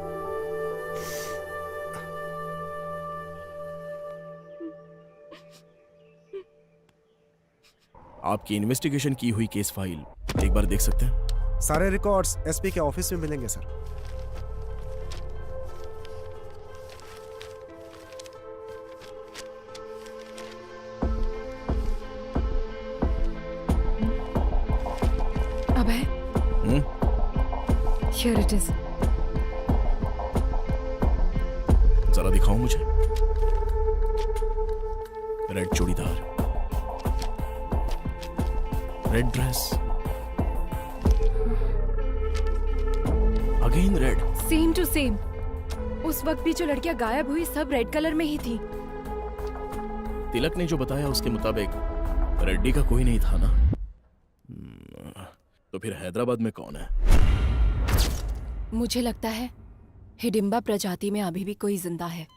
आपकी इन्वेस्टिगेशन की हुई केस फाइल एक बार देख सकते हैं? सारे रिकॉर्ड्स एसपी के ऑफिस में मिलेंगे sir. Abhay, Here it is. जरा दिखाओ मुझे। Red churidar, red dress, again red. Same to same. उस वक्त भी जो लड़कियां गायब हुई सब रेड कलर में ही थी। तिलक ने जो बताया उसके मुताबिक रेड्डी का कोई नहीं था ना? तो फिर हैदराबाद में कौन है? मुझे लगता है हिडिंबा प्रजाति में अभी भी कोई जिंदा है।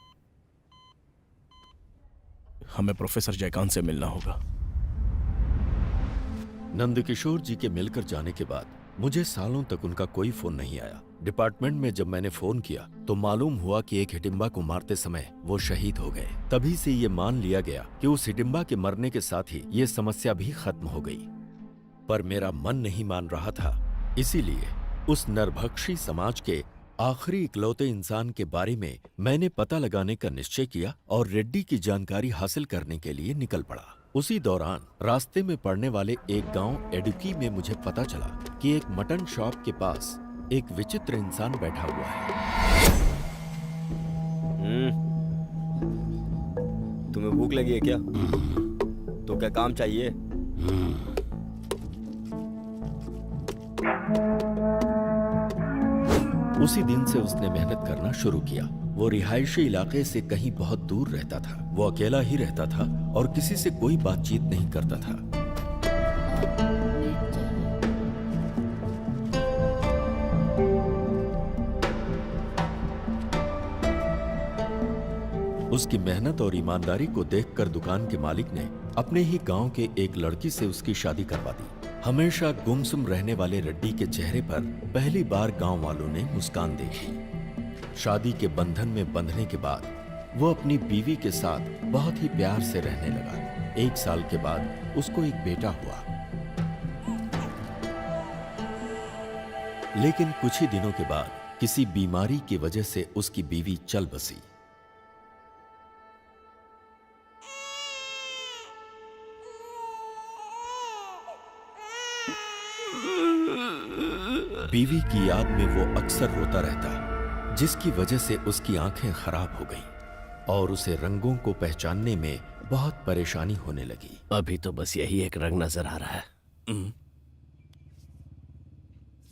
हमें प्रोफेसर जयकांत से मिलना होगा। नंदकिशोर जी के मिलकर जाने के बाद मुझे सालों तक उनका कोई फोन नहीं आया। डिपार्टमेंट में जब मैंने फोन किया तो मालूम हुआ कि एक हिडिंबा को मारते समय वो शहीद हो गए। तभी से ये मान लिया गया कि उस हिडिंबा के मरने के साथ ही ये समस्या भी खत्म हो गई। पर मेरा मन नहीं मान रहा था, इसीलिए उस नरभक्षी समाज के आखिरी इकलौते इंसान के बारे में मैंने पता लगाने का निश्चय किया और रेड्डी की जानकारी हासिल करने के लिए निकल पड़ा। उसी दौरान रास्ते में पड़ने वाले एक गांव एडुकी में मुझे पता चला कि एक मटन शॉप के पास एक विचित्र इंसान बैठा हुआ है। तुम्हें भूख लगी है क्या? तो क्या काम चाहिए? उसी दिन से उसने मेहनत करना शुरू किया। वो रिहायशी इलाके से कहीं बहुत दूर रहता था। वो अकेला ही रहता था और किसी से कोई बातचीत नहीं करता था। उसकी मेहनत और ईमानदारी को देखकर दुकान के मालिक ने अपने ही गांव के एक लड़की से उसकी शादी करवा दी। हमेशा गुमसुम रहने वाले रेड्डी के चेहरे पर पहली बार गांव वालों ने मुस्कान देखी। शादी के बंधन में बंधने के बाद वो अपनी बीवी के साथ बहुत ही प्यार से रहने लगा। 1 साल के बाद उसको एक बेटा हुआ। लेकिन कुछ ही दिनों के बाद किसी बीमारी की वजह से उसकी बीवी चल बसी। बीवी की याद में वो अक्सर रोता रहता, जिसकी वजह से उसकी आंखें खराब हो गईं और उसे रंगों को पहचानने में बहुत परेशानी होने लगी। अभी तो बस यही एक रंग नजर आ रहा है।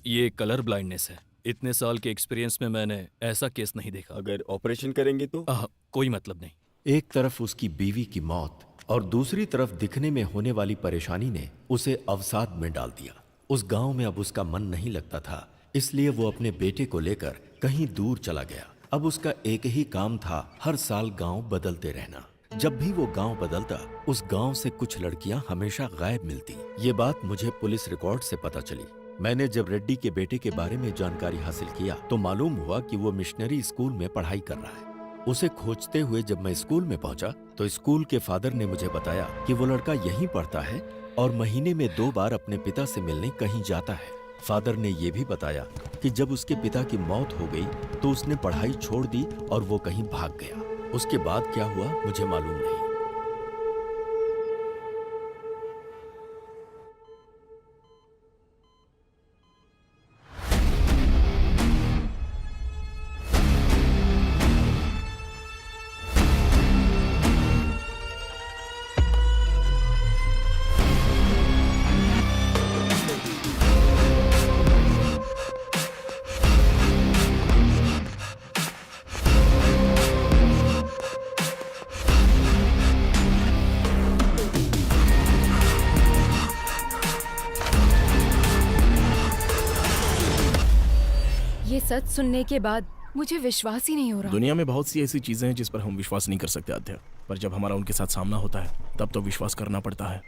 ये कलर ब्लाइंडनेस है। इतने साल के एक्सपीरियंस में मैंने ऐसा केस नहीं देखा। अगर ऑपरेशन करेंगे तो? कोई मतलब नहीं। एक तरफ उसकी बीवी की मौत और दूसरी तरफ दिखने में होने वाली परेशानी ने उसे अवसाद में डाल दिया। उस गांव में अब उसका मन नहीं लगता था, इसलिए वो अपने बेटे को लेकर कहीं दूर चला गया। अब उसका एक ही काम था, हर साल गांव बदलते रहना। जब भी वो गांव बदलता, उस गांव से कुछ लड़कियां हमेशा गायब मिलती। ये बात मुझे पुलिस रिकॉर्ड से पता चली। मैंने जब रेड्डी के बेटे के बारे में जानकारी हासिल किया तो मालूम हुआ कि वो मिशनरी स्कूल में पढ़ाई कर रहा है। उसे खोजते हुए जब मैं स्कूल में पहुंचा तो स्कूल के फादर ने मुझे बताया कि वो लड़का यहीं पढ़ता है और महीने में 2 बार अपने पिता से मिलने कहीं जाता है। फादर ने यह भी बताया कि जब उसके पिता की मौत हो गई तो उसने पढ़ाई छोड़ दी और वो कहीं भाग गया। उसके बाद क्या हुआ मुझे मालूम नहीं। ये सच सुनने के बाद मुझे विश्वास ही नहीं हो रहा। दुनिया में बहुत सी ऐसी चीजें हैं जिस पर हम विश्वास नहीं कर सकते आध्या, पर जब हमारा उनके साथ सामना होता है तब तो विश्वास करना पड़ता है।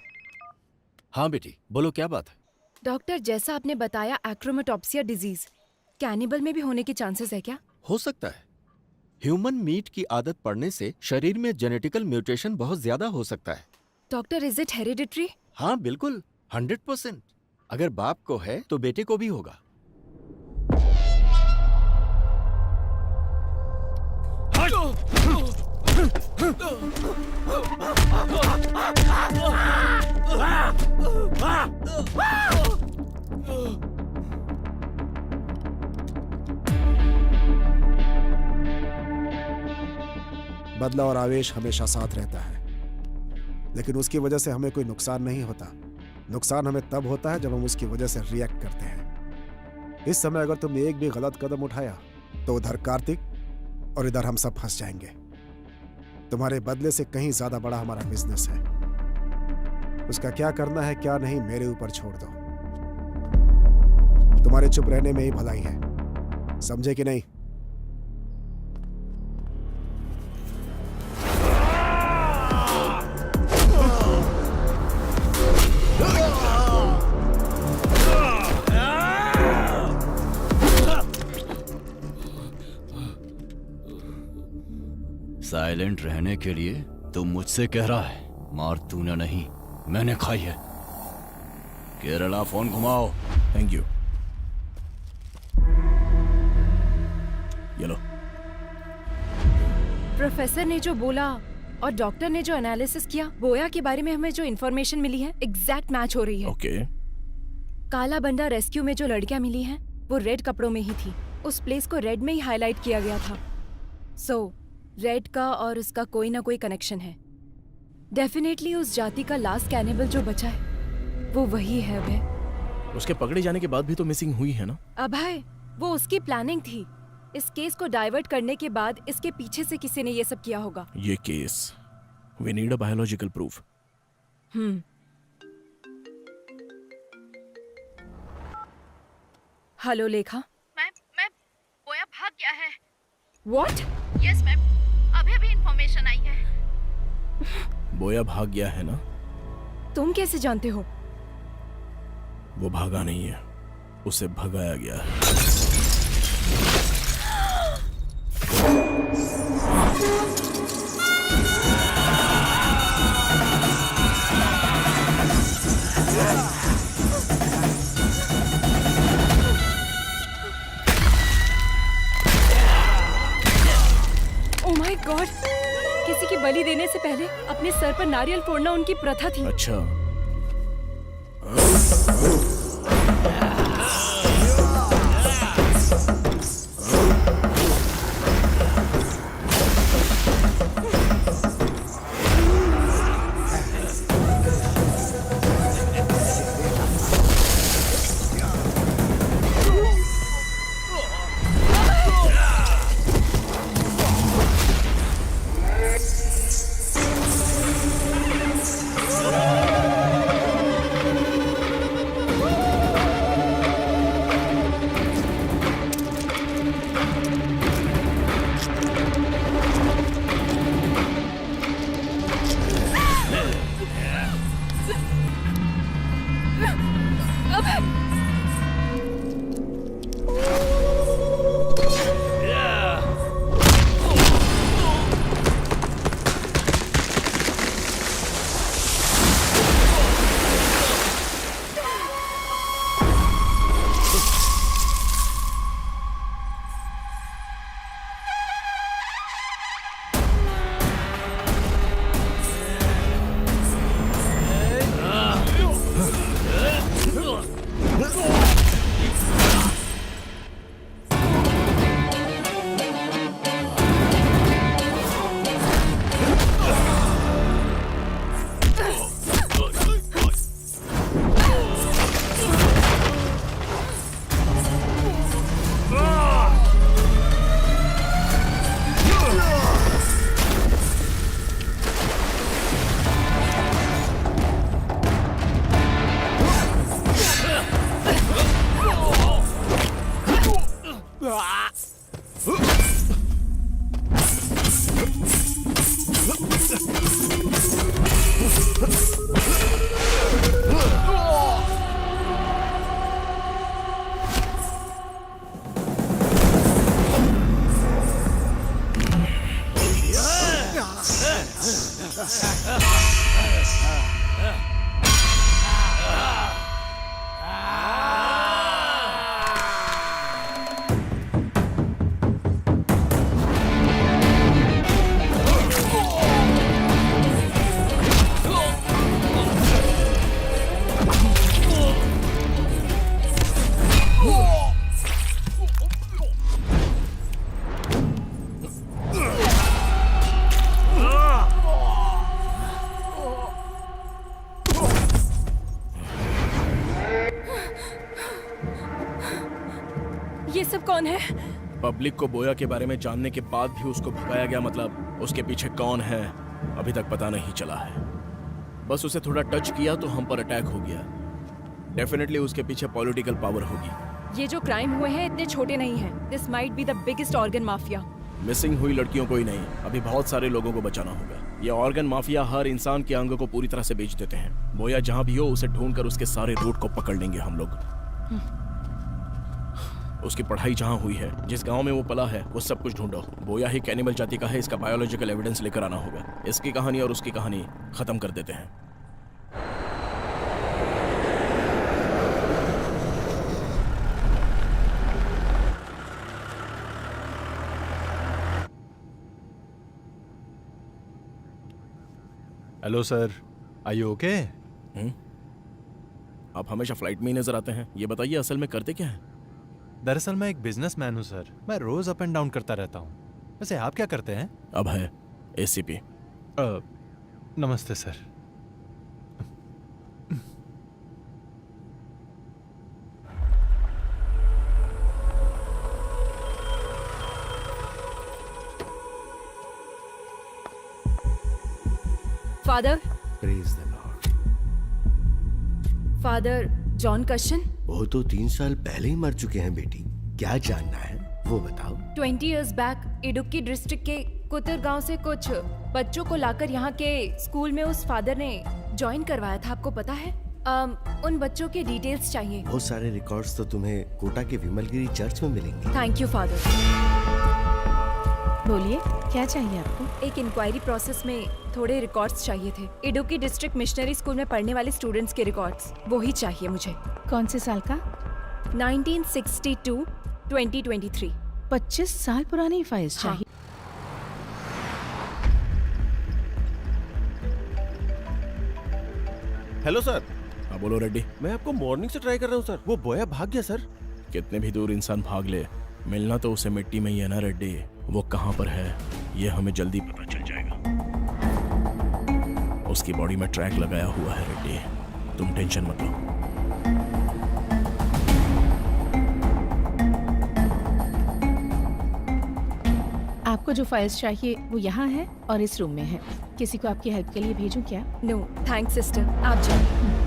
हाँ बेटी, बोलो क्या बात है? डॉक्टर, जैसा आपने बताया एक्रोमेटोप्सिया डिजीज कैनिबल में भी होने के चांसेस है क्या? हो सकता है। ह्यूमन मीट की आदत पड़ने से शरीर में जेनेटिकल म्यूटेशन बहुत ज्यादा हो सकता है। Doctor, is it hereditary? हाँ बिल्कुल, 100%। अगर बाप को है तो बेटे को भी होगा। बदला और आवेश हमेशा साथ रहता है, लेकिन उसकी वजह से हमें कोई नुकसान नहीं होता। नुकसान हमें तब होता है जब हम उसकी वजह से रिएक्ट करते हैं। इस समय अगर तुमने एक भी गलत कदम उठाया तो उधर कार्तिक और इधर हम सब फंस जाएंगे। तुम्हारे बदले से कहीं ज्यादा बड़ा हमारा बिजनेस है। उसका क्या करना है क्या नहीं मेरे ऊपर छोड़ दो। तुम्हारे चुप रहने में ही भलाई है, समझे कि नहीं? साइलेंट रहने के लिए तू मुझसे कह रहा है, मार तूने नहीं मैंने खाई है। केरला फोन घुमाओ। Thank you. ये लो। प्रोफेसर ने जो बोला और डॉक्टर ने जो एनालिसिस किया, बोया के बारे में हमें जो इन्फॉर्मेशन मिली है एग्जैक्ट मैच हो रही है। ओके। काला बंडा रेस्क्यू में जो लड़कियां मिली हैं वो रेड कपड़ों में ही थी। उस प्लेस को रेड में ही हाईलाइट किया गया था। सो रेड का और उसका कोई ना कोई कनेक्शन है। डेफिनेटली उस जाति का लास्ट कैनिबल जो बचा है वो वही है अभय। उसके पकड़े जाने के बाद भी तो मिसिंग हुई है ना? अभय, वो उसकी प्लानिंग थी। इस केस को डाइवर्ट करने के बाद इसके पीछे से किसी ने ये सब किया होगा। ये case, we need a biological proof. Hello Lekha. Ma'am Boya भाग गया है। व्हाट? यस मैम, अभी इंफॉर्मेशन आई है। बोया भाग गया है ना? तुम कैसे जानते हो? वो भागा नहीं है, उसे भगाया गया है। ओह माय गॉड! किसी की बलि देने से पहले अपने सर पर नारियल फोड़ना उनकी प्रथा थी। अच्छा। ये सब कौन है? पब्लिक को बोया के बारे में जानने के बाद भी उसको भगाया गया, मतलब उसके पीछे कौन है अभी तक पता नहीं चला है। बस उसे थोड़ा टच किया तो हम पर अटैक हो गया। डेफिनेटली उसके पीछे पॉलिटिकल पावर होगी। ये जो क्राइम हुए हैं इतने छोटे नहीं हैं। This might be the biggest organ mafia. Missing हुई लड़कियों को ही नहीं, अभी बहुत सारे लोगों को बचाना होगा। ये ऑर्गन माफिया हर इंसान के अंग को पूरी तरह से बेच देते हैं। बोया जहां भी हो उसे ढूंढकर उसके सारे रूट को पकड़ लेंगे हम लोग। उसकी पढ़ाई जहां हुई है, जिस गांव में वो पला है, वो सब कुछ ढूंढो। बोया ही कैनिबल जाति का है, इसका बायोलॉजिकल एविडेंस लेकर आना होगा। इसकी कहानी और उसकी कहानी खत्म कर देते हैं। Hello sir, are you okay? आप हमेशा फ्लाइट में ही नजर आते हैं, ये बताइए असल में करते क्या हैं? दरअसल मैं एक बिजनेसमैन हूँ सर, मैं रोज अप एंड डाउन करता रहता हूँ। वैसे आप क्या करते हैं? अब है एसीपी। नमस्ते सर। Father, praise the lord. Father John कशन। वो तो 3 साल पहले ही मर चुके हैं बेटी। क्या जानना है वो बताओ। 20 years बैक इडुक्की डिस्ट्रिक्ट के कुतर गांव से कुछ बच्चों को लाकर यहाँ के स्कूल में उस फादर ने ज्वाइन करवाया था, आपको पता है? उन बच्चों के डिटेल्स चाहिए। बहुत सारे रिकॉर्ड्स तो तुम्हें कोटा के विमलगिरी चर्च में मिलेंगे। Thank you father. बोलिए, क्या चाहिए आपको? एक इंक्वायरी प्रोसेस में थोड़े रिकॉर्ड्स चाहिए थे। इडुक्की डिस्ट्रिक्ट मिशनरी स्कूल में पढ़ने वाले स्टूडेंट्स के रिकॉर्ड्स, वो ही चाहिए मुझे। कौन से साल का? 1962 2023। 25 साल पुरानी फाइल्स चाहिए। Hello sir. हाँ बोलो रेड्डी। मैं आपको मॉर्निंग से ट्राई कर रहा हूँ सर, वो बोया भाग गया सर। कितने भी दूर इंसान भाग ले, मिलना तो उसे मिट्टी में ही है ना रेड्डी। वो कहाँ पर है ये हमें जल्दी पता चल जाएगा। उसकी बॉडी में ट्रैक लगाया हुआ है रेड्डी, तुम टेंशन मत लो। आपको जो फाइल्स चाहिए वो यहाँ है और इस रूम में है। किसी को आपकी हेल्प के लिए भेजूं क्या? नो थैंक्स सिस्टर, आप जाओ।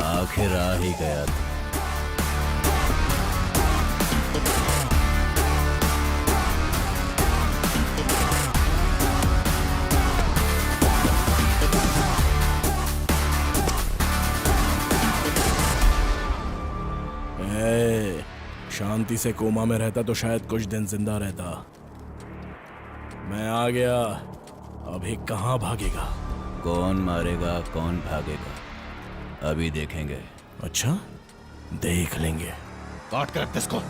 आखिर आ ही गया था। शांति से कोमा में रहता तो शायद कुछ दिन जिंदा रहता। मैं आ गया, अभी कहाँ भागेगा? कौन मारेगा कौन भागेगा अभी देखेंगे। अच्छा, देख लेंगे। काट कर रख इसको।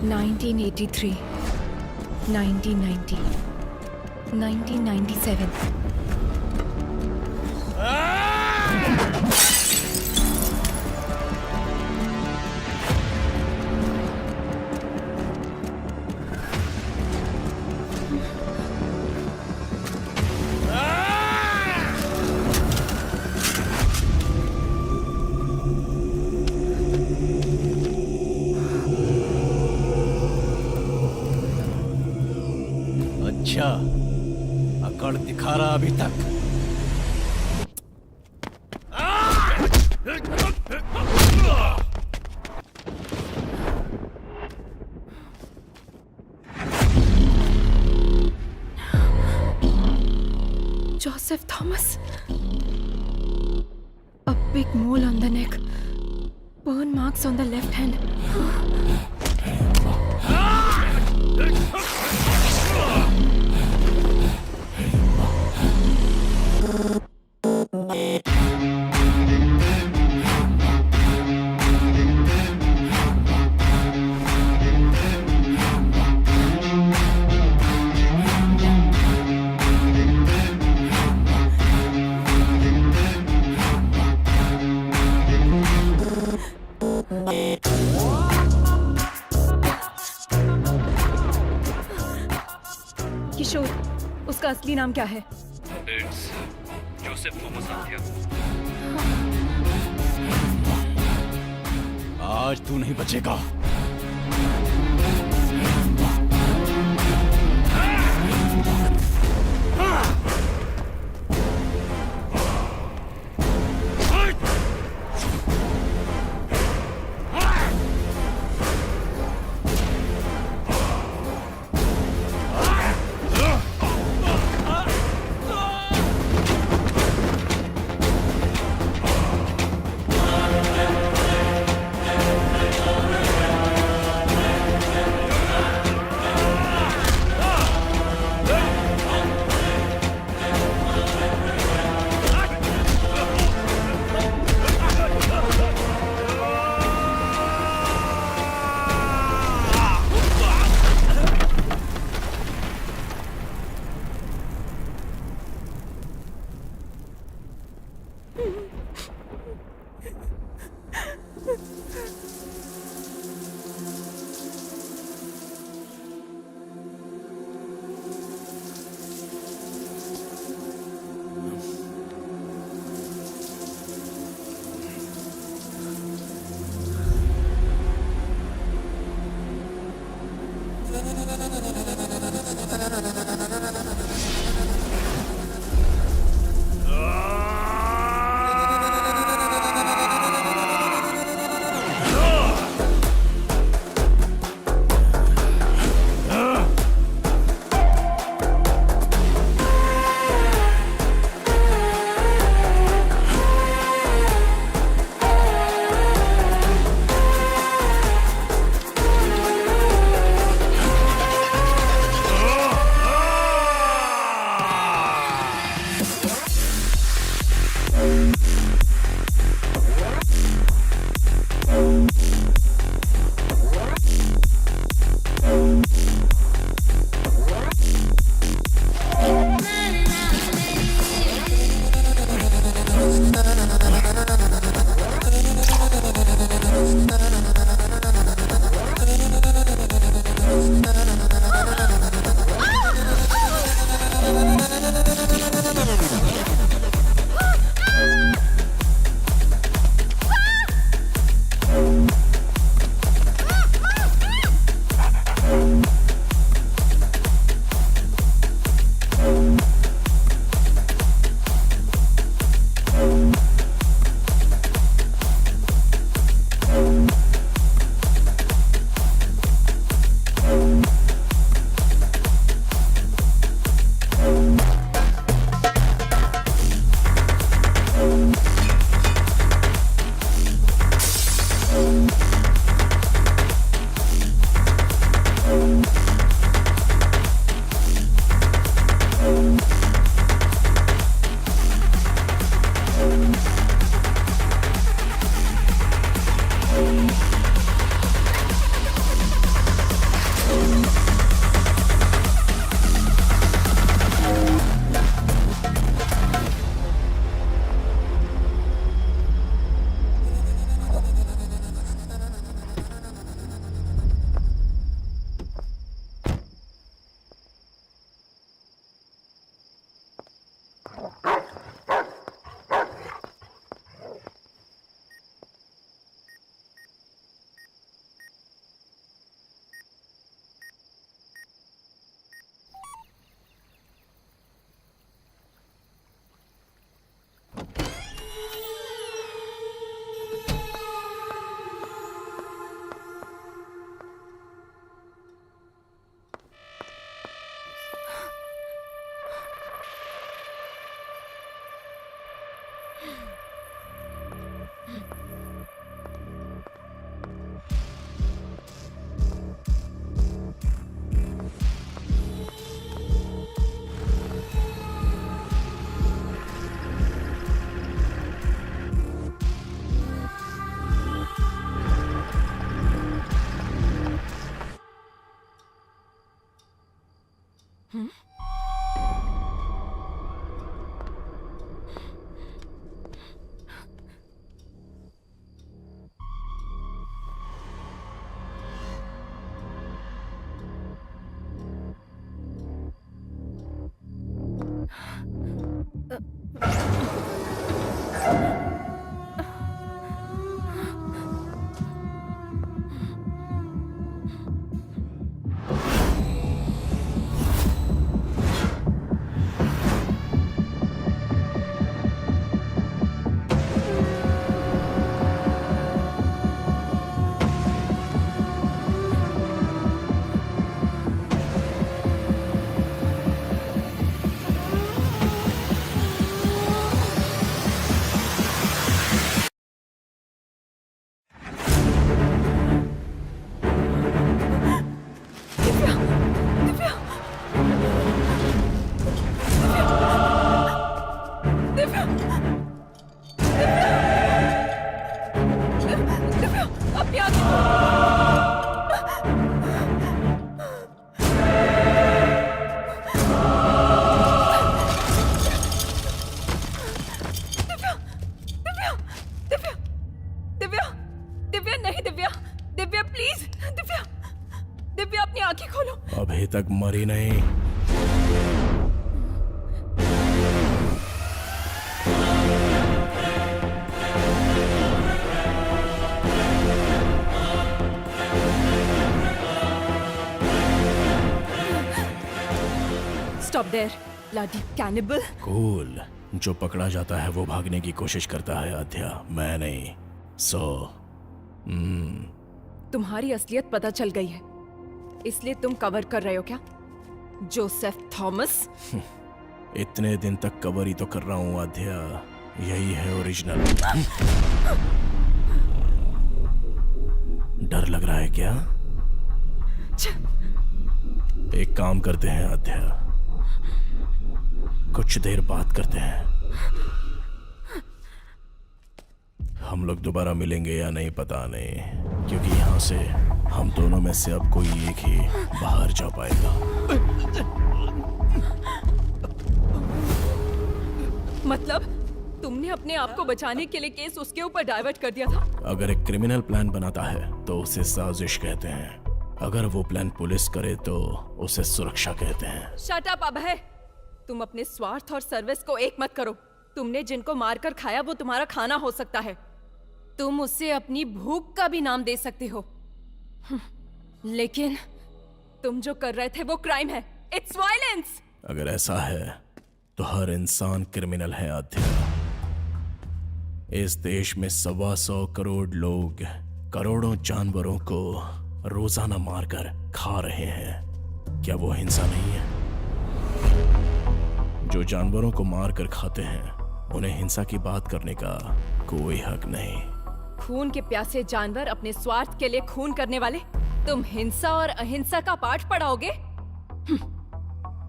(1983, 1990, 1997. क्या अकड़ दिखा रहा अभी तक? Joseph Thomas. A big mole on the neck. Burn marks on the left hand. किशोर, उसका असली नाम क्या है? It's Joseph Thomas Adya. आज तू नहीं बचेगा। अपनी आंखें दिव्या, दिव्या नहीं दिव्या, दिव्या प्लीज, दिव्या, दिव्या अपनी आंखें खोलो। अभी तक मरी नहीं। Stop there, bloody cannibal. Cool. जो पकड़ा जाता है वो भागने की कोशिश करता है आध्या, मैं नहीं। तुम्हारी असलियत पता चल गई है, इसलिए तुम कवर कर रहे हो क्या, जोसेफ थॉमस? इतने दिन तक कवर ही तो कर रहा हूँ आध्या, यही है ओरिजिनल। डर लग रहा है क्या? एक काम करते हैं आध्या, कुछ देर बात करते हैं। हम लोग दोबारा मिलेंगे या नहीं पता नहीं, क्योंकि यहाँ से हम दोनों में से अब कोई एक ही बाहर जा पाएगा। मतलब तुमने अपने आप को बचाने के लिए केस उसके ऊपर डाइवर्ट कर दिया था? अगर एक क्रिमिनल प्लान बनाता है तो उसे साजिश कहते हैं, अगर वो प्लान पुलिस करे तो उसे सुरक्षा कहते हैं। शट अप अभय, तुम अपने स्वार्थ और सर्विस को एक मत करो। तुमने जिनको मारकर खाया वो तुम्हारा खाना हो सकता है, तुम उससे अपनी भूख का भी नाम दे सकते हो, लेकिन तुम जो कर रहे थे वो क्राइम है, इट्स वायलेंस। अगर ऐसा है तो हर इंसान क्रिमिनल है आध्या। इस देश में 125 करोड़ लोग करोड़ों जानवरों को रोजाना मारकर खा रहे हैं, क्या वो हिंसा नहीं है? जो जानवरों को मारकर खाते हैं उन्हें हिंसा की बात करने का कोई हक नहीं। खून के प्यासे जानवर अपने स्वार्थ के लिए खून करने वाले, तुम हिंसा और अहिंसा का पाठ पढ़ाओगे?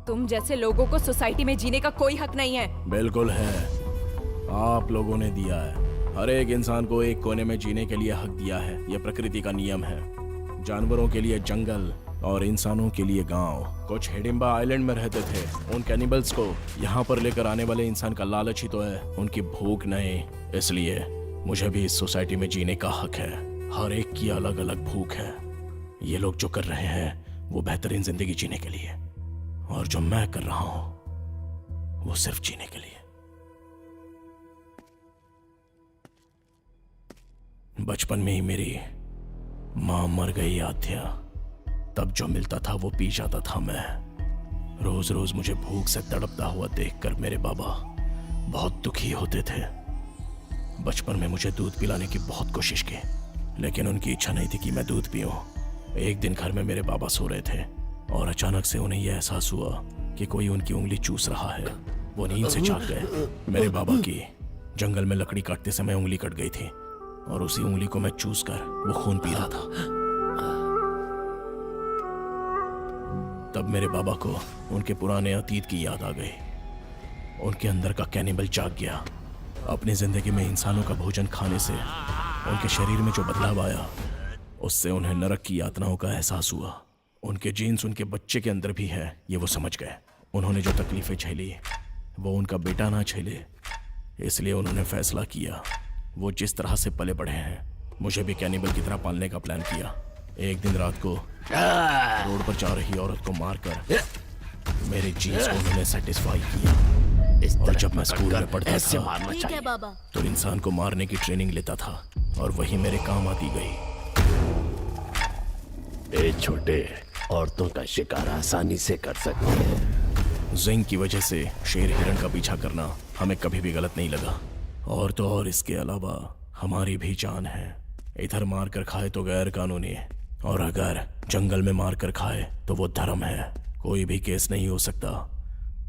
तुम जैसे लोगों को सोसाइटी में जीने का कोई हक नहीं है। बिल्कुल है, आप लोगों ने दिया है। हर एक इंसान को एक कोने में जीने के लिए हक दिया है, यह प्रकृति का नियम है। जानवरों के लिए जंगल और इंसानों के लिए गांव। कुछ हिडिंबा आइलैंड में रहते थे, उन कैनिबल्स को यहाँ पर लेकर आने वाले इंसान का लालच ही तो है, उनकी भूख नहीं। इसलिए मुझे भी इस सोसाइटी में जीने का हक है। हर एक की अलग अलग भूख है। ये लोग जो कर रहे हैं वो बेहतरीन जिंदगी जीने के लिए, और जो मैं कर रहा हूं वो सिर्फ जीने के लिए। बचपन में ही मेरी मां मर गई आध्या, तब जो मिलता था वो पी जाता था मैं। रोज रोज मुझे भूख से तड़पता हुआ देखकर मेरे बाबा बहुत दुखी होते थे। बचपन में मुझे दूध पिलाने की बहुत कोशिश की, लेकिन उनकी इच्छा नहीं थी कि मैं दूध पीऊं। एक दिन घर में मेरे बाबा सो रहे थे और अचानक से उन्हें यह एहसास हुआ कि कोई उनकी उंगली चूस रहा है। वो नींद से जाग गए। मेरे बाबा की जंगल में लकड़ी काटते समय उंगली कट गई थी और उसी उंगली को मैं चूस कर वो खून पी रहा था। तब मेरे बाबा को उनके पुराने अतीत की याद आ गई। उनके अंदर का कैनिबल जाग गया। अपनी जिंदगी में इंसानों का भोजन खाने से उनके शरीर में जो बदलाव आया, उससे उन्हें नरक की यातनाओं का एहसास हुआ। उनके जीन्स उनके बच्चे के अंदर भी है, ये वो समझ गए। उन्होंने जो तकलीफें झेली वो उनका बेटा ना झेले, इसलिए उन्होंने फैसला किया। वो जिस तरह से पले बढ़े हैं, मुझे भी कैनिबल की तरह पालने का प्लान किया। एक दिन रात को रोड पर जा रही औरत को मारकर मेरे जीन्स को उन्होंने सेटिस्फाई किया। और जब मैं स्कूल में पढ़ता था ठीक है बाबा। तो इंसान को मारने की ट्रेनिंग लेता था, और वही मेरे काम आती गई। ए छोटे, औरतों का शिकार आसानी से कर सकते हैं। जिंक की वजह से शेर हिरण का पीछा करना हमें कभी भी गलत नहीं लगा। और तो और इसके अलावा हमारी भी जान है। इधर मार कर खाए तो गैर कानूनी है, और अगर जंगल में मार कर खाए तो वो धर्म है। कोई भी केस नहीं हो सकता,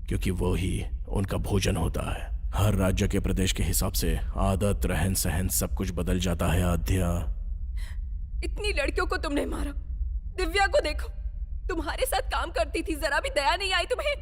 क्योंकि वो ही उनका भोजन होता है। हर राज्य के प्रदेश के हिसाब से आदत, रहन सहन सब कुछ बदल जाता है आध्या। इतनी लड़कियों को तुमने मारा। दिव्या को देखो, तुम्हारे साथ काम करती थी, जरा भी दया नहीं आई तुम्हें?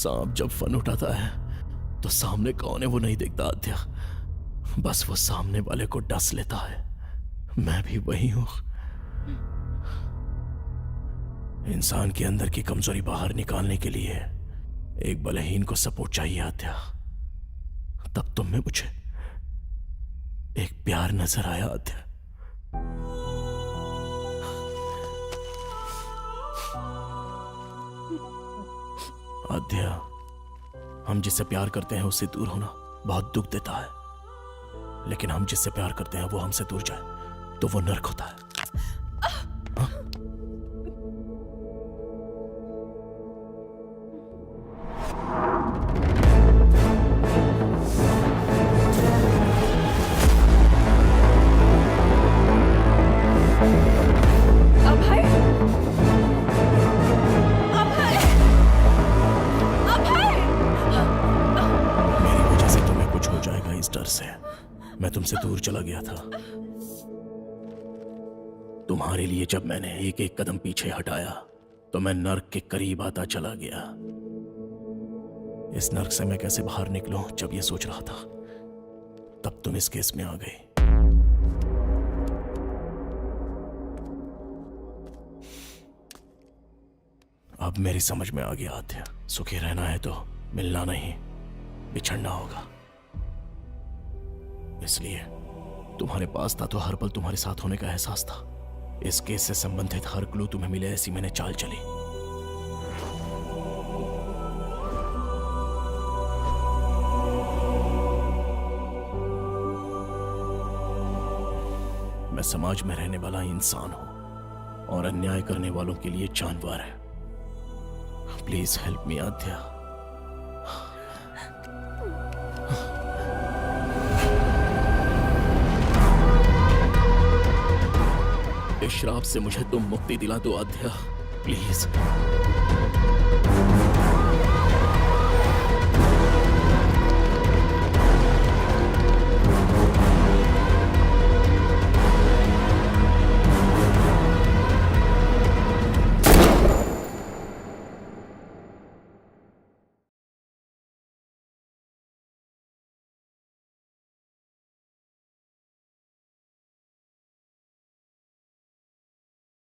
सांप जब फन उठाता है तो सामने कौन है वो नहीं देखता आद्या, बस वो सामने वाले को डस लेता है। मैं भी वही हूं। इंसान के अंदर की कमजोरी बाहर निकालने के लिए एक बलहीन को सपोर्ट चाहिए आद्या। तब तुम में मुझे एक प्यार नजर आया आद्या। आद्या, हम जिससे प्यार करते हैं उससे दूर होना बहुत दुख देता है, लेकिन हम जिससे प्यार करते हैं वो हमसे दूर जाए तो वो नर्क होता है। मैं तुमसे दूर चला गया था। तुम्हारे लिए जब मैंने एक एक कदम पीछे हटाया तो मैं नर्क के करीब आता चला गया। इस नर्क से मैं कैसे बाहर निकलूं जब ये सोच रहा था, तब तुम इस केस में आ गई। अब मेरी समझ में आ गया आद्या, सुखी रहना है तो मिलना नहीं, बिछड़ना होगा। इसलिए तुम्हारे पास था तो हर पल तुम्हारे साथ होने का एहसास था। इस केस से संबंधित हर क्लू तुम्हें मिले, ऐसी मैंने चाल चली। मैं समाज में रहने वाला इंसान हूं और अन्याय करने वालों के लिए जानवर है। प्लीज हेल्प मी आद्या। इस श्राप से मुझे तुम मुक्ति दिला दो आद्या, प्लीज।